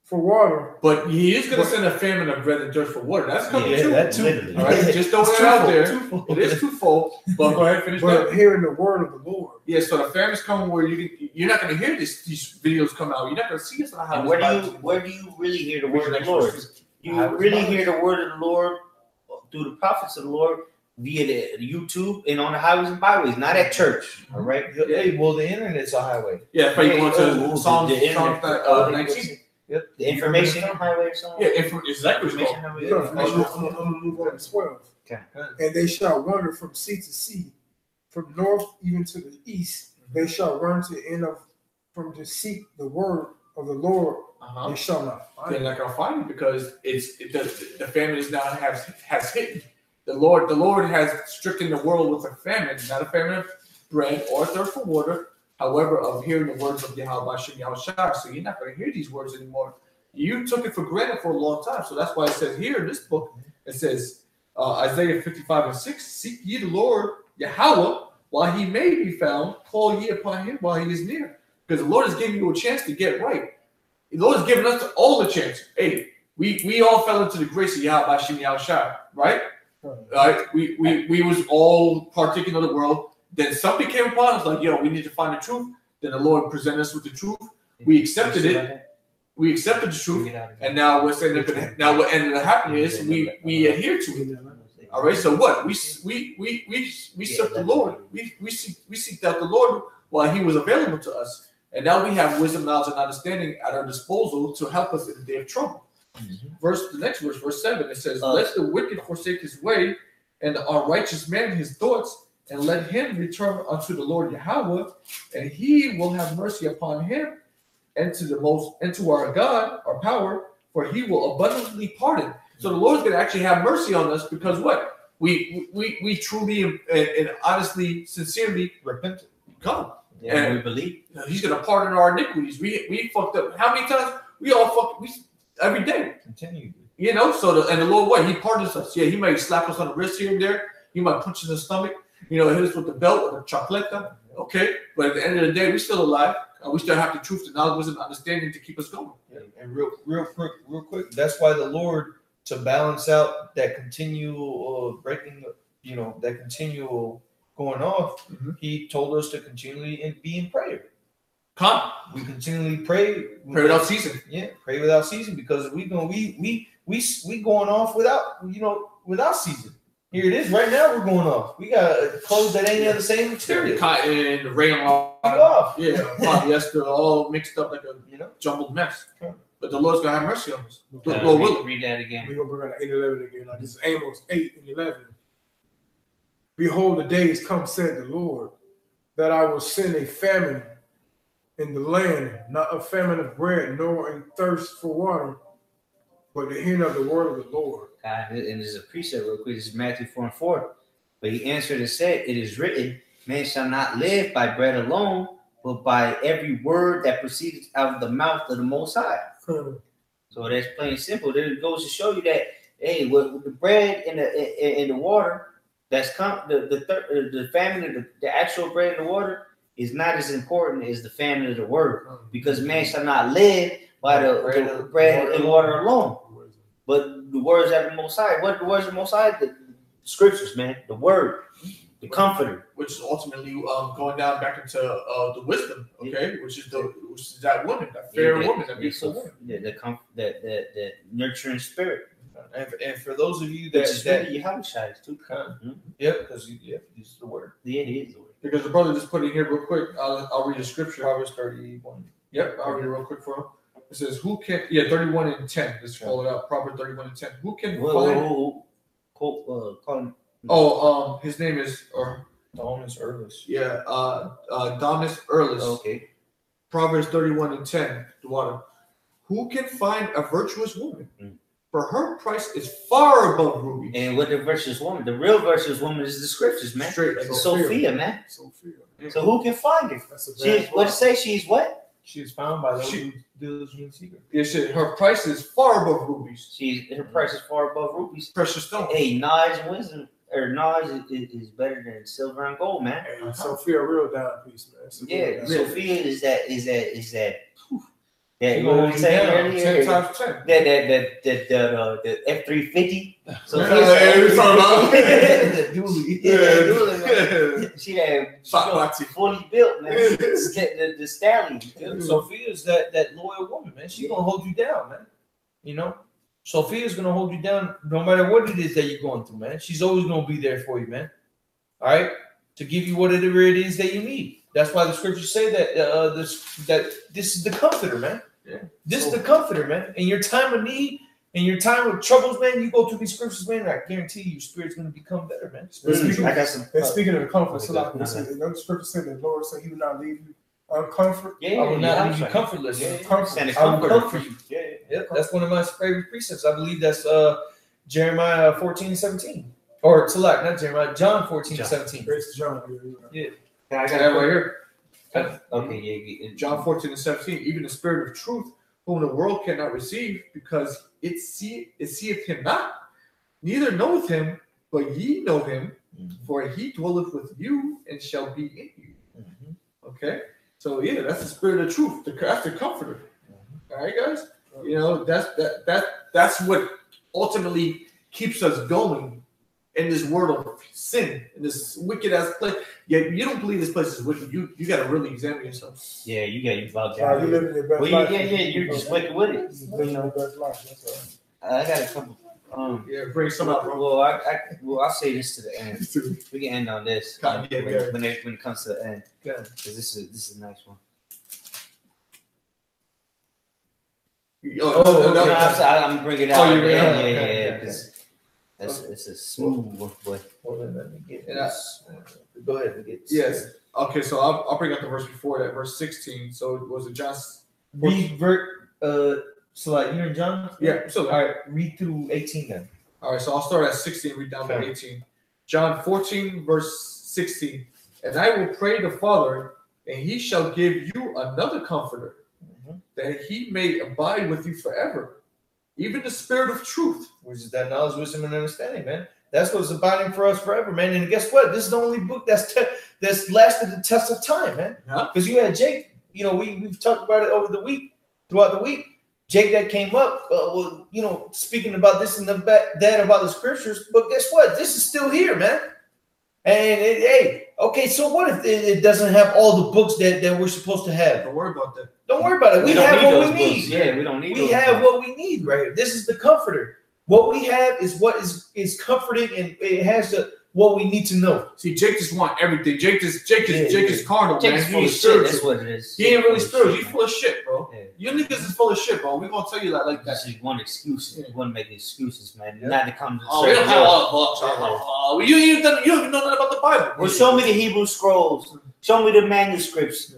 for water." But he is going to send a famine of bread and thirst for water. That's coming too. That too. All right, just throw it out there. It is twofold. But go ahead, finish that. Hearing the word of the Lord. Yeah, so the famine's coming where you're not going to hear these videos come out. You're not going to see us on how. Where do you really hear the word of the Lord? You really hear the word of the Lord through the prophets of the Lord via the YouTube and on the highways and byways, not at church. All right. Hey, well, the internet's a highway. Yeah, if you want to Psalms 19. Yep. The information highway or something. Yeah, exactly. I'm gonna move on to 12. Okay. And they shall wander from sea to sea, from north even to the east. They shall run to the end to seek the word of the Lord. They shall not find it. They're not gonna find it because the famine is now has hit. The Lord has stricken the world with a famine, not a famine of bread or thirst for water. However, of hearing the words of Yahweh Shem Yahushua, so you're not going to hear these words anymore. You took it for granted for a long time, so that's why it says here in this book, it says Isaiah 55:6, "Seek ye the Lord Yahweh while he may be found, call ye upon him while he is near." Because the Lord is giving you a chance to get right. The Lord is giving us all the chance. Hey, we all fell into the grace of Yahweh Shem Yahushua, right? We was all partaking of the world. Then something came upon us like, we need to find the truth. Then the Lord presented us with the truth. We accepted it. We accepted the truth. And now what ended up happening is we adhere to it. All right. So what? We serve the Lord. We seeked out the Lord while he was available to us. And now we have wisdom, knowledge, and understanding at our disposal to help us in the day of trouble. The next verse, verse 7, it says, let the wicked forsake his way, and the unrighteous man his thoughts, and let him return unto the Lord Yahweh, and he will have mercy upon him, and to our God, our power, for he will abundantly pardon. So the Lord's going to actually have mercy on us because what? We truly and honestly, sincerely repent. Come. Yeah, and we believe. He's going to pardon our iniquities. We fucked up. How many times? We all fuck every day. Continue. You know, and the Lord, what? He pardons us. Yeah, he might slap us on the wrist here and there. He might punch us in the stomach. You know, hit us with the belt or the chocolate. Okay. But at the end of the day, we're still alive. We still have the truth, the knowledge, and understanding to keep us going. Yeah. And real quick, that's why the Lord, to balance out that continual breaking, you know, that continual going off, he told us to continually be in prayer. Come. We continually pray. Pray without ceasing. Yeah, pray without ceasing, because we going off without ceasing. Here it is. Right now we're going off. We got clothes that ain't the same material. Cotton, rayon, off. Yeah, polyester, all mixed up like a jumbled mess. But the Lord's gonna have mercy on us. Lord will. Read that again. We're gonna bring out 8:11 again. Like this is Amos 8:11. Behold, the days come, said the Lord, that I will send a famine in the land, not a famine of bread, nor a thirst for water, but the hearing of the word of the Lord. God, and there's a precept real quick. This is Matthew 4:4. But he answered and said, it is written, man shall not live by bread alone, but by every word that proceeds out of the mouth of the Most High. So that's plain and simple. There it goes to show you that, hey, with the bread and the water, that's the famine of the actual bread and the water is not as important as the famine of the word, because man shall not live by the bread and water alone, but the words of the Most High. What are the words of the Most High? The scriptures, man. The word, the comforter, which is ultimately going down back into the wisdom, okay, which is that woman, that fair woman, that beautiful woman, the nurturing spirit. And for those of you that you have a too, yeah, because he's the word. Yeah, he is the word. Because the brother just put it here real quick. I'll read the scripture. Proverbs 31. Yep, I'll read it real quick for him. It says, "Who can?" Yeah, 31:10. Let's call it out. Proverbs 31:10. Who can find? Call him. Oh, his name is Domus Earless. Yeah, Domus Earless. Okay. Proverbs 31:10. The water. Who can find a virtuous woman? For her price is far above rubies. And what the virtuous woman? The real virtuous woman is the scriptures, man. Straight like Sophia, man. Sophia. Yeah. So who can find her? What it say? She's what? She is found by those who diligently seek her. Yeah, shit. Her price is far above rubies. Her price is far above rubies. Precious stone. Hey, knowledge and wisdom, or knowledge is better than silver and gold, man. Hey, Sophia, real down piece, man. Yeah, Sophia is that. Yeah, what we saying $10 earlier? times 10. The F-350. So she had fully built, man. The stallion. Sophia is that loyal woman, man. She's gonna hold you down, man. You know, Sophia's gonna hold you down no matter what it is that you're going through, man. She's always gonna be there for you, man. All right, to give you whatever it is that you need. That's why the scriptures say that this is the comforter, man. Yeah. This is the comforter, man. In your time of need, in your time of troubles, man, you go through these scriptures, man, and I guarantee you, your spirit's going to become better, man. I got some. And speaking of the comfort, so like the scripture said that the Lord said He will not leave you uncomfort. Yeah, I will not leave you comfortless. Yeah. I will comfort you. Yeah, that's one of my favorite precepts. I believe that's Jeremiah 14:17, or Talak, not Jeremiah, John 14:17. It's John. Yeah, I got that right here. Okay, yeah. John 14:17. Even the Spirit of truth, whom the world cannot receive, because it seeth him not, neither knoweth him, but ye know him, for he dwelleth with you and shall be in you. Okay, so yeah, that's the Spirit of truth. That's the comforter. All right, guys. You know, that's what ultimately keeps us going in this world of sin, in this wicked ass place. Yeah, you don't believe this place is wicked. You got to really examine yourself. Yeah, you got to about you living your best life. Yeah, you're just wicked with it. Living your best life. That's all. I got a couple. Bring some out, bro. Well, I'll say this to the end. We can end on this when it comes to the end, because this is a nice one. I'm bringing it out. Yeah. It's a smooth one, boy. Hold on, let me get this. Go ahead and get this. Yes. Okay, so I'll bring up the verse before that, verse 16. So it was John. So like you're in John? Yeah. So all right, read through 18 then. All right, so I'll start at 16, read down to 18. John 14, verse 16. And I will pray the Father, and he shall give you another comforter, that he may abide with you forever, even the Spirit of truth. Which is that knowledge, wisdom, and understanding, man. That's what's abiding for us forever, man. And guess what? This is the only book that's lasted the test of time, man. Because you had Jake, we've talked about it throughout the week. Jake that came up, speaking about this and that about the scriptures. But guess what? This is still here, man. And so what if it doesn't have all the books that we're supposed to have? Don't worry about that. Don't worry about it. We have what we need. Yeah, we don't need. We have what we need right here. This is the comforter. What we have is what is comforting, and it has what we need to know. See, Jake just want everything. Jake is carnal, Jake man. is full of shit. That's what it is. He ain't really spiritual. He's full of shit, bro. Yeah. You niggas is full of shit, bro. We gonna tell you that like that. You want excuses. You want to make excuses, man. Not to come to we don't have all the books. You don't even know nothing about the Bible. Well, show me the Hebrew scrolls. Show me the manuscripts.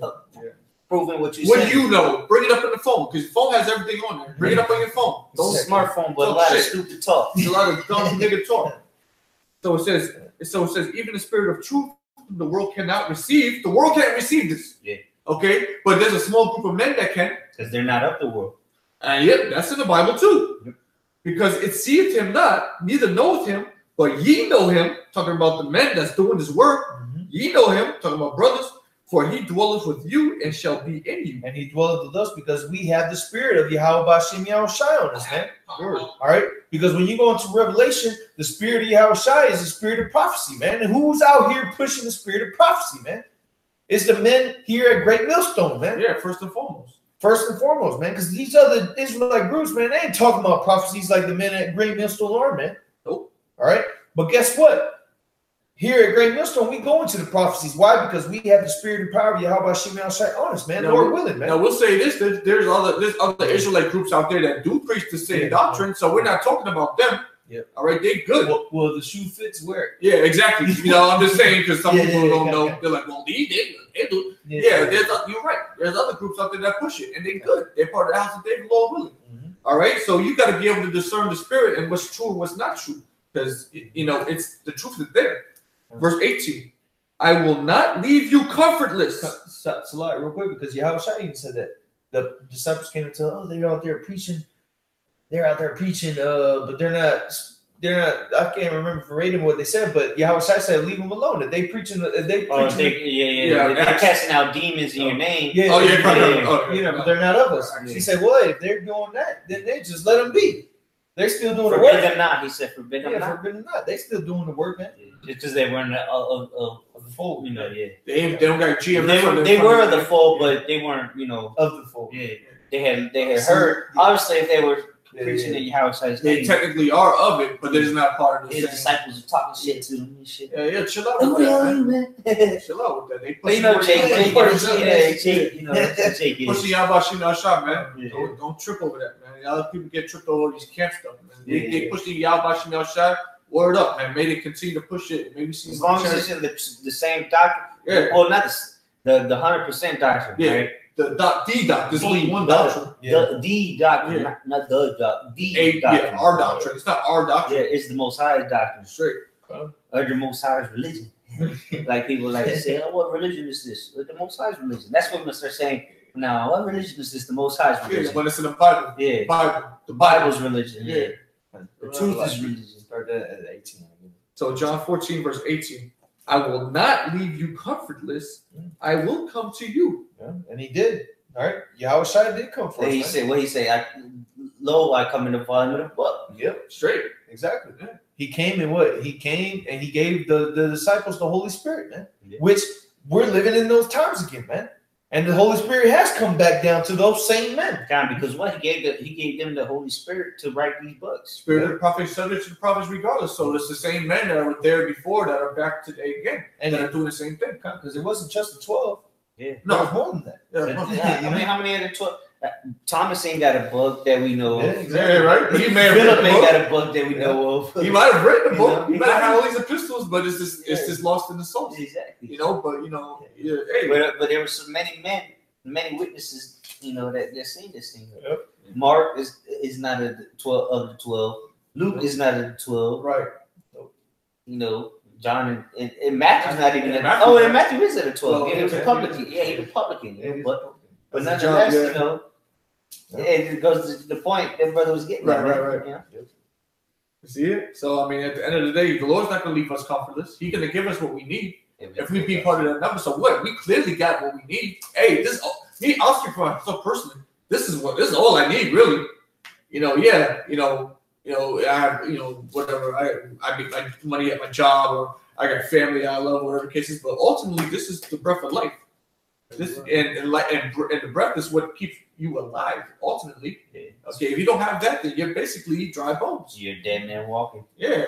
Proving what you said. What do you know? Bring it up in the phone, because the phone has everything on there. Bring it up on your phone. Don't smartphone, but a lot of stupid talk. There's a lot of dumb nigga talk. So it says, even the Spirit of truth, the world cannot receive. The world can't receive this. Yeah. Okay? But there's a small group of men that can. Because they're not of the world. And yet, that's in the Bible too. Yep. Because it seeth him not, neither knoweth him, but ye know him, talking about the men that's doing this work. Ye know him, talking about brothers. For he dwelleth with you and shall be in you. And he dwelleth with us because we have the spirit of Yahweh B'Shem Yahushai on us, man. All right? Because when you go into Revelation, the spirit of Yahushai is the spirit of prophecy, man. And who's out here pushing the spirit of prophecy, man? It's the men here at Great Millstone, man. Yeah, first and foremost. First and foremost, man. Because these other Israelite groups, man, they ain't talking about prophecies like the men at Great Millstone are, man. Nope. All right? But guess what? Here at Great Millstone, we go into the prophecies. Why? Because we have the spirit and power of Yahweh Shem Yahushai on us, man. Lord willing, man. Now we'll say this: there's other Israelite groups out there that do preach the same doctrine. So we're not talking about them. Yeah. All right, they good. Well, the shoe fits where. Yeah, exactly. I'm just saying because some people don't know. They're like, well, they do. Yeah, you're right. There's other groups out there that push it, and they good. They're part of the house of David, Lord willing. All right, so you got to be able to discern the spirit and what's true and what's not true, because it's the truth is there. Verse 18, I will not leave you comfortless. Salah, real quick, because Yahushua even said that the disciples came and told, they're out there preaching. They're out there preaching, but they're not. I can't remember verbatim what they said, but Yahushua said, leave them alone. That they preaching. They're casting out demons in your name. Yeah. But they're not of us. He said, well, if they're doing that, then they just let them be. They're still doing the work. Forbid them not. He said, forbid them not. Forbid them not. They still doing the work, man. Just because they weren't of the fold, They don't got GMSTAMPABAY. They were the fold, but they weren't, of the fold. Yeah. They had heard. Obviously, if they were preaching in Yahweh's name, they technically are of it, but they're not part of the his disciples are talking shit to them and shit. Yeah, chill out with that, man. Chill out with that. They pushing Jake, pushing Yahweh Shah, man. Don't trip over that, man. A lot of people get tripped over these camp stuff, man. They push the Yahweh Shah. Word up, man. May they continue to push it. Maybe see as long as it's in the same doctrine. Yeah. Well, not the 100% doctrine, right? The doctrine. There's only one doctrine. The doctrine, not the doctrine. The doctrine. Yeah, our doctrine. It's not our doctrine. Yeah, it's the Most High's doctrine. Straight. Or the Most High's religion. Like people like to say, oh, what religion is this? The Most High's religion. That's what we start saying. Now, what religion is this? The Most High's religion. Yeah, but it's in the Bible. Yeah. The Bible's religion. Yeah. The truth is religion. At 18. So John 14, verse 18. I will not leave you comfortless. I will come to you. Yeah, and he did. All right. Yahushua did come for us. He said, what he say? I come in the volume of the book. Yep. Straight. Exactly. Yeah. He came and what? He came and he gave the disciples the Holy Spirit, man. Yeah. Which we're living in those times again, man. And the Holy Spirit has come back down to those same men. Because what he gave them the Holy Spirit to write these books. Spirit of the prophets, subject to the prophets regardless. So it's the same men that were there before that are back today again. And that are doing the same thing. Because it wasn't just the 12. Yeah. No, it was more than that. Yeah. How many of the 12? Thomas ain't got a book that we know of. Yeah, right. He may have Philip written the ain't book. got a book that we know of. He might have written a book. You He know, might have had all these epistles, but it's just lost in the soul. Exactly. You know, but hey. But there were so many witnesses, that seen this thing. Yep. Mark is not a 12 of the 12. Luke is not a 12. Right. John and Matthew's not even. And Matthew is at a 12. Yeah, he was a publican. Yeah, he's a publican. But nonetheless, it goes to the point that brother was getting. Right. Yeah. You see it? So I mean, at the end of the day, the Lord's not going to leave us comfortless. He's going to give us what we need if we be part of that number. So what? We clearly got what we need. Hey, I'll speak for myself personally. This is all I need, really. I have, whatever. I make my money at my job, or I got family I love, whatever the case is. But ultimately, this is the breath of life. This and the breath is what keeps you alive. Ultimately, okay. If you don't have that, then you're basically dry bones. You're a dead man walking. Yeah.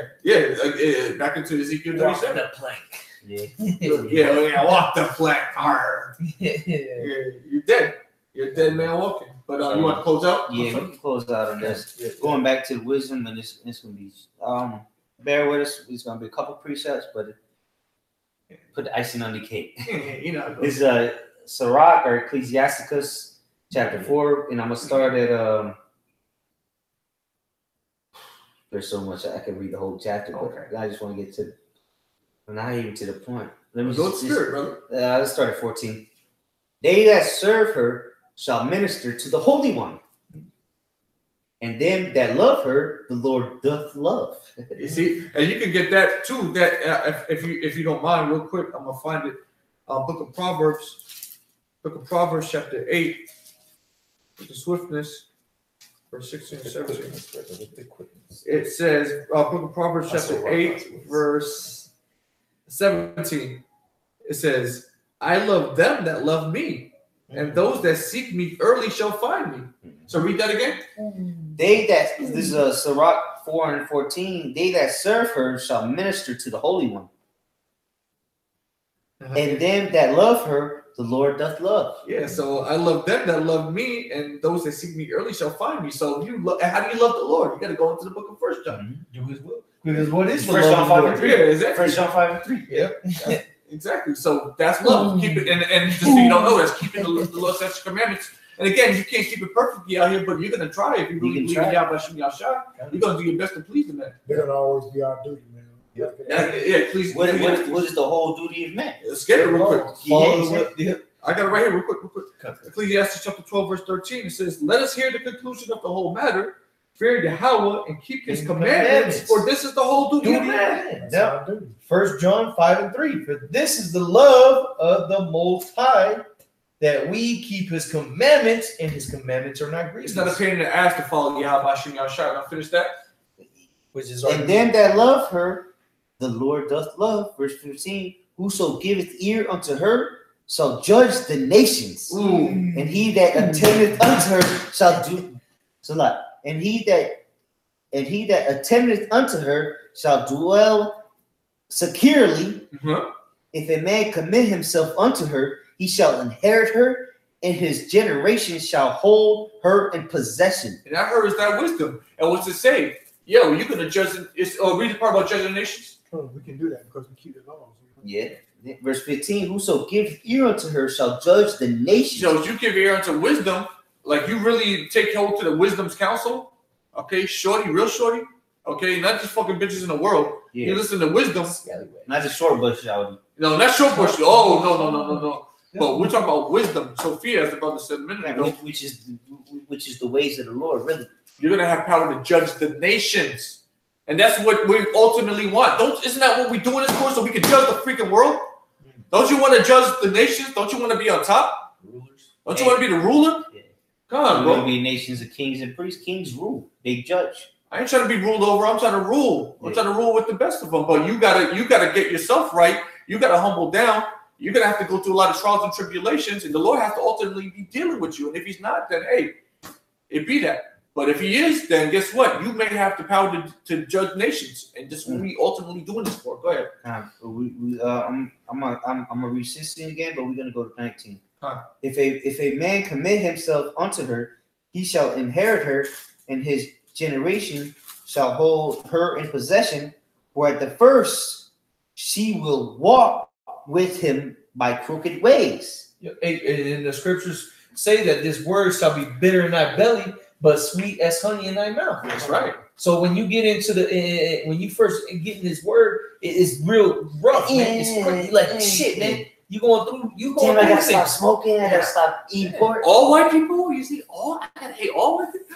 Back into Ezekiel 37. The plank. Yeah. Walk the plank hard. You're dead. You're a dead man walking. But you want to close out? Yeah, we can close out on this. Going back to the wisdom, and it's going to be, bear with us. It's going to be a couple precepts, but put the icing on the cake. It's Sirach or Ecclesiasticus chapter 4, and I'm going to start at, there's so much I can read the whole chapter, but I just want to get to, not even to the point. Let me go to spirit, brother. Let's start at 14. They that serve her shall minister to the Holy One, and them that love her, the Lord doth love. You see, and you can get that too. That if you don't mind, real quick, I'm gonna find it. Book of Proverbs, chapter 8, with the swiftness, verse 16 and 17. It says, Book of Proverbs, chapter 8, verse 17. It says, "I love them that love me, and those that seek me early shall find me." So read that again. This is Sirach 4 and 14. They that serve her shall minister to the Holy One, and them that love her, the Lord doth love. Yeah, so I love them that love me, and those that seek me early shall find me. So how do you love the Lord? You got to go into the book of 1 John. Do His will. Because what is First John 5 and 3? Yeah, exactly. 1 John 5 and 3. Yep. Exactly. So that's love. Keep it, and just so you don't know, that's keeping the Lord's statutes and commandments. And again, you can't keep it perfectly out here, but you're gonna try if you really believe in Yahweh Shem Yahshua. You're gonna do your best to please the man. They're gonna always be our duty, man. Please. What is the whole duty of man? Let's get it real quick. Yeah. I got it right here, real quick. Ecclesiastes chapter 12, verse 13. It says, "Let us hear the conclusion of the whole matter. Fear Yahweh and keep His commandments, for this is the whole duty of man." Now, 1 John 5 and 3. For this is the love of the Most High, that we keep His commandments, and His commandments are not grievous. It's not a pain in the ass to follow Yahweh Shem Yahshua. Now finish that. And them that love her, the Lord doth love. Verse 15. Whoso giveth ear unto her shall judge the nations. Ooh. And he that attendeth unto her shall do. So like, and he that attendeth unto her shall dwell securely. Mm-hmm. If a man commit himself unto her, he shall inherit her, and his generations shall hold her in possession. And that her is that wisdom. And what's it say? Yo, you're gonna judge. Read the part about judging the nations. We can do that because we keep the laws. Yeah. Verse 15. Whoso giveth ear unto her shall judge the nations. So you give ear unto wisdom, like you really take hold to the wisdom's counsel. Okay, shorty, real shorty. Okay, not just fucking bitches in the world. Yeah. You listen to wisdom. Not just short bush shouty. No, not short bush. Oh, no. But we're talking about wisdom. Sophia, as the brother said a minute ago. Which is the ways of the Lord, really. You're gonna have power to judge the nations. And that's what we ultimately want. Isn't that what we do in this course, so we can judge the freaking world? Don't you want to judge the nations? Don't you want to be on top? Rulers. Don't you want to be the ruler? Yeah. Come on, bro. Be nations of kings and priests. Kings rule. They judge. I ain't trying to be ruled over. I'm trying to rule. I'm trying to rule with the best of them. But you gotta get yourself right. You gotta humble down. You're gonna have to go through a lot of trials and tribulations, and the Lord has to ultimately be dealing with you. And if He's not, then hey, it be that. But if he is, then guess what? You may have the power to judge nations, and this is what we ultimately doing this for. Go ahead. I'm gonna read 16 again, but we're gonna go to 19. If a man commit himself unto her, he shall inherit her, and his generation shall hold her in possession. For at the first she will walk with him by crooked ways. And the scriptures say that this word shall be bitter in thy belly, but sweet as honey in thy mouth. That's right. So when you get into when you first get in this word, it's real rough, man. It's pretty like shit, man. You going through. Damn, I gotta stop smoking. I gotta stop eating pork. All white people, you see, I gotta hate all white people.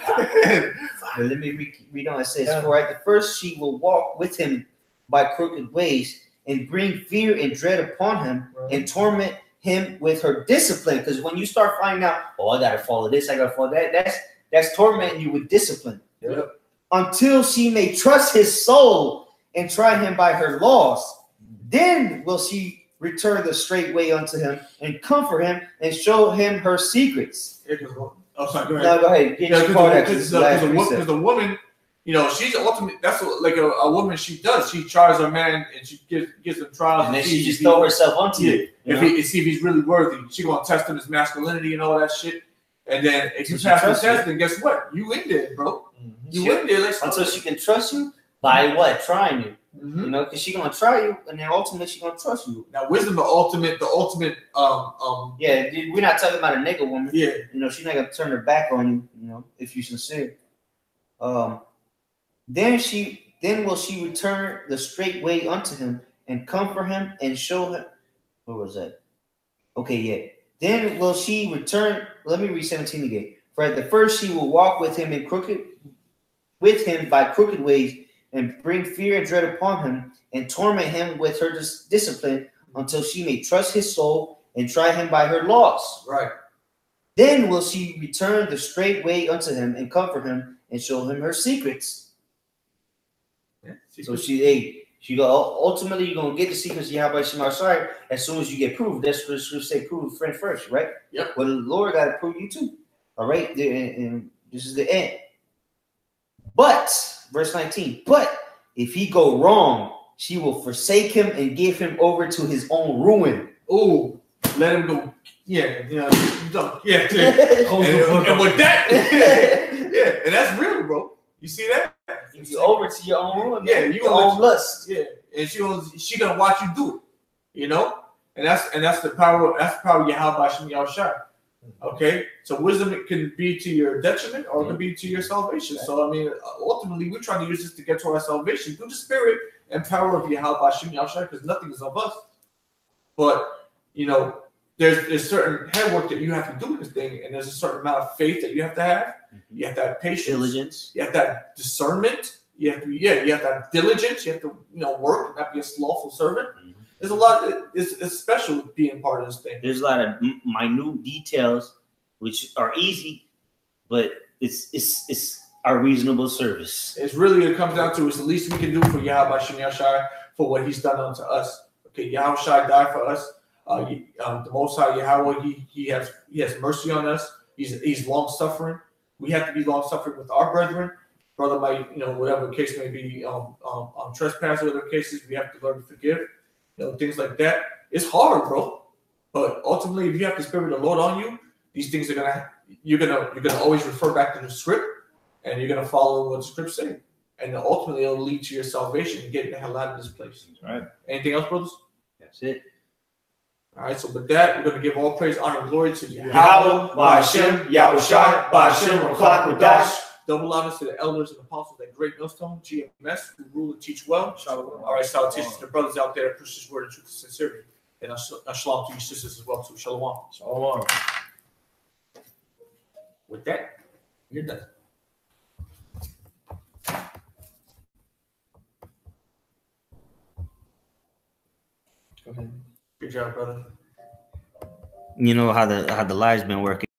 But let me read on. It says, for at the first she will walk with him by crooked ways, and bring fear and dread upon him, and torment him with her discipline. Because when you start finding out, oh, I gotta follow this, I gotta follow that, that's tormenting you with discipline. Yep. Until she may trust his soul and try him by her laws. Then will she return the straight way unto him, and comfort him, and show him her secrets. Oh, sorry, go ahead. No, go ahead. Because the woman, you know, she's ultimately, that's what, like a woman, she does. She tries a man, and she gives him trials. And then she just throw herself onto it. See if he's really worthy. She gonna test him his masculinity and all that shit. And then if you pass the test, then guess what? You in there, bro. You in there. Until she can trust you by what? Trying you. You know, because she's gonna try you, and then ultimately she's gonna trust you. Now, wisdom, the ultimate. Yeah, we're not talking about a nigga woman. Yeah, you know, she's not gonna turn her back on you. You know, if you're sincere. Then will she return the straight way unto him, and comfort him, and show him. What was that? Okay, yeah. Then will she return. Let me read 17 again. For at the first she will walk with him by crooked ways, and bring fear and dread upon him, and torment him with her discipline, until she may trust his soul and try him by her laws. Right. Then will she return the straight way unto him, and comfort him, and show him her secrets. Yeah, so she ultimately you're gonna get the secrets of Yahweh Shema Shai as soon as you get proved. That's what the scripture say, prove friend first, right? Yep. Well, the Lord gotta prove you too. All right, and this is the end. But verse 19, but if he go wrong, she will forsake him and give him over to his own ruin. Oh, let him go. Yeah, yeah. And with that, yeah, and that's real, bro. You see that? You over to your own ruin. Yeah, your own lust. Yeah, and she gonna watch you do it. You know, and that's the power. That's the power of Yahweh Shem Yahushua. Okay, so wisdom can be to your detriment or it can be to your salvation. So I mean, ultimately, we're trying to use this to get to our salvation through the spirit and power of Yahweh Shem Yahushua, because nothing is of us. But you know, there's certain headwork that you have to do in this thing, and there's a certain amount of faith that you have to have. You have to have patience, diligence. You have to have discernment. You have to have diligence. You have to work and not be a slothful servant. There's a lot. It's special being part of this thing. There's a lot of minute details which are easy, but it's our reasonable service. It's really, it comes down to, it's the least we can do for Yahweh Shem Yahushua for what He's done unto us. Okay, Yahushua died for us. The Most High Yahweh, He has mercy on us. He's long suffering. We have to be long suffering with our brethren. Brother might, whatever the case may be, on trespass or other cases, we have to learn to forgive. Things like that. It's hard, bro. But ultimately, if you have the Spirit of the Lord on you, these things are you're gonna always refer back to the script, and you're gonna follow what the script say, and ultimately it'll lead to your salvation and getting the hell out of this place. All right. Anything else, brothers? That's it. All right. So with that, we're gonna give all praise, honor, and glory to Yahweh, Ba'ashem, Yahushai, Ba'ashem, Rokak, Radash. Double honors to the elders and apostles at Great Millstone, GMS, who rule and teach well. Shalom. All right, salutations to the brothers out there that push this word in truth and sincerity. And shalom to you sisters as well, too. Shalom. Shalom. With that, you're done. Go ahead. Good job, brother. You know how the live's been working.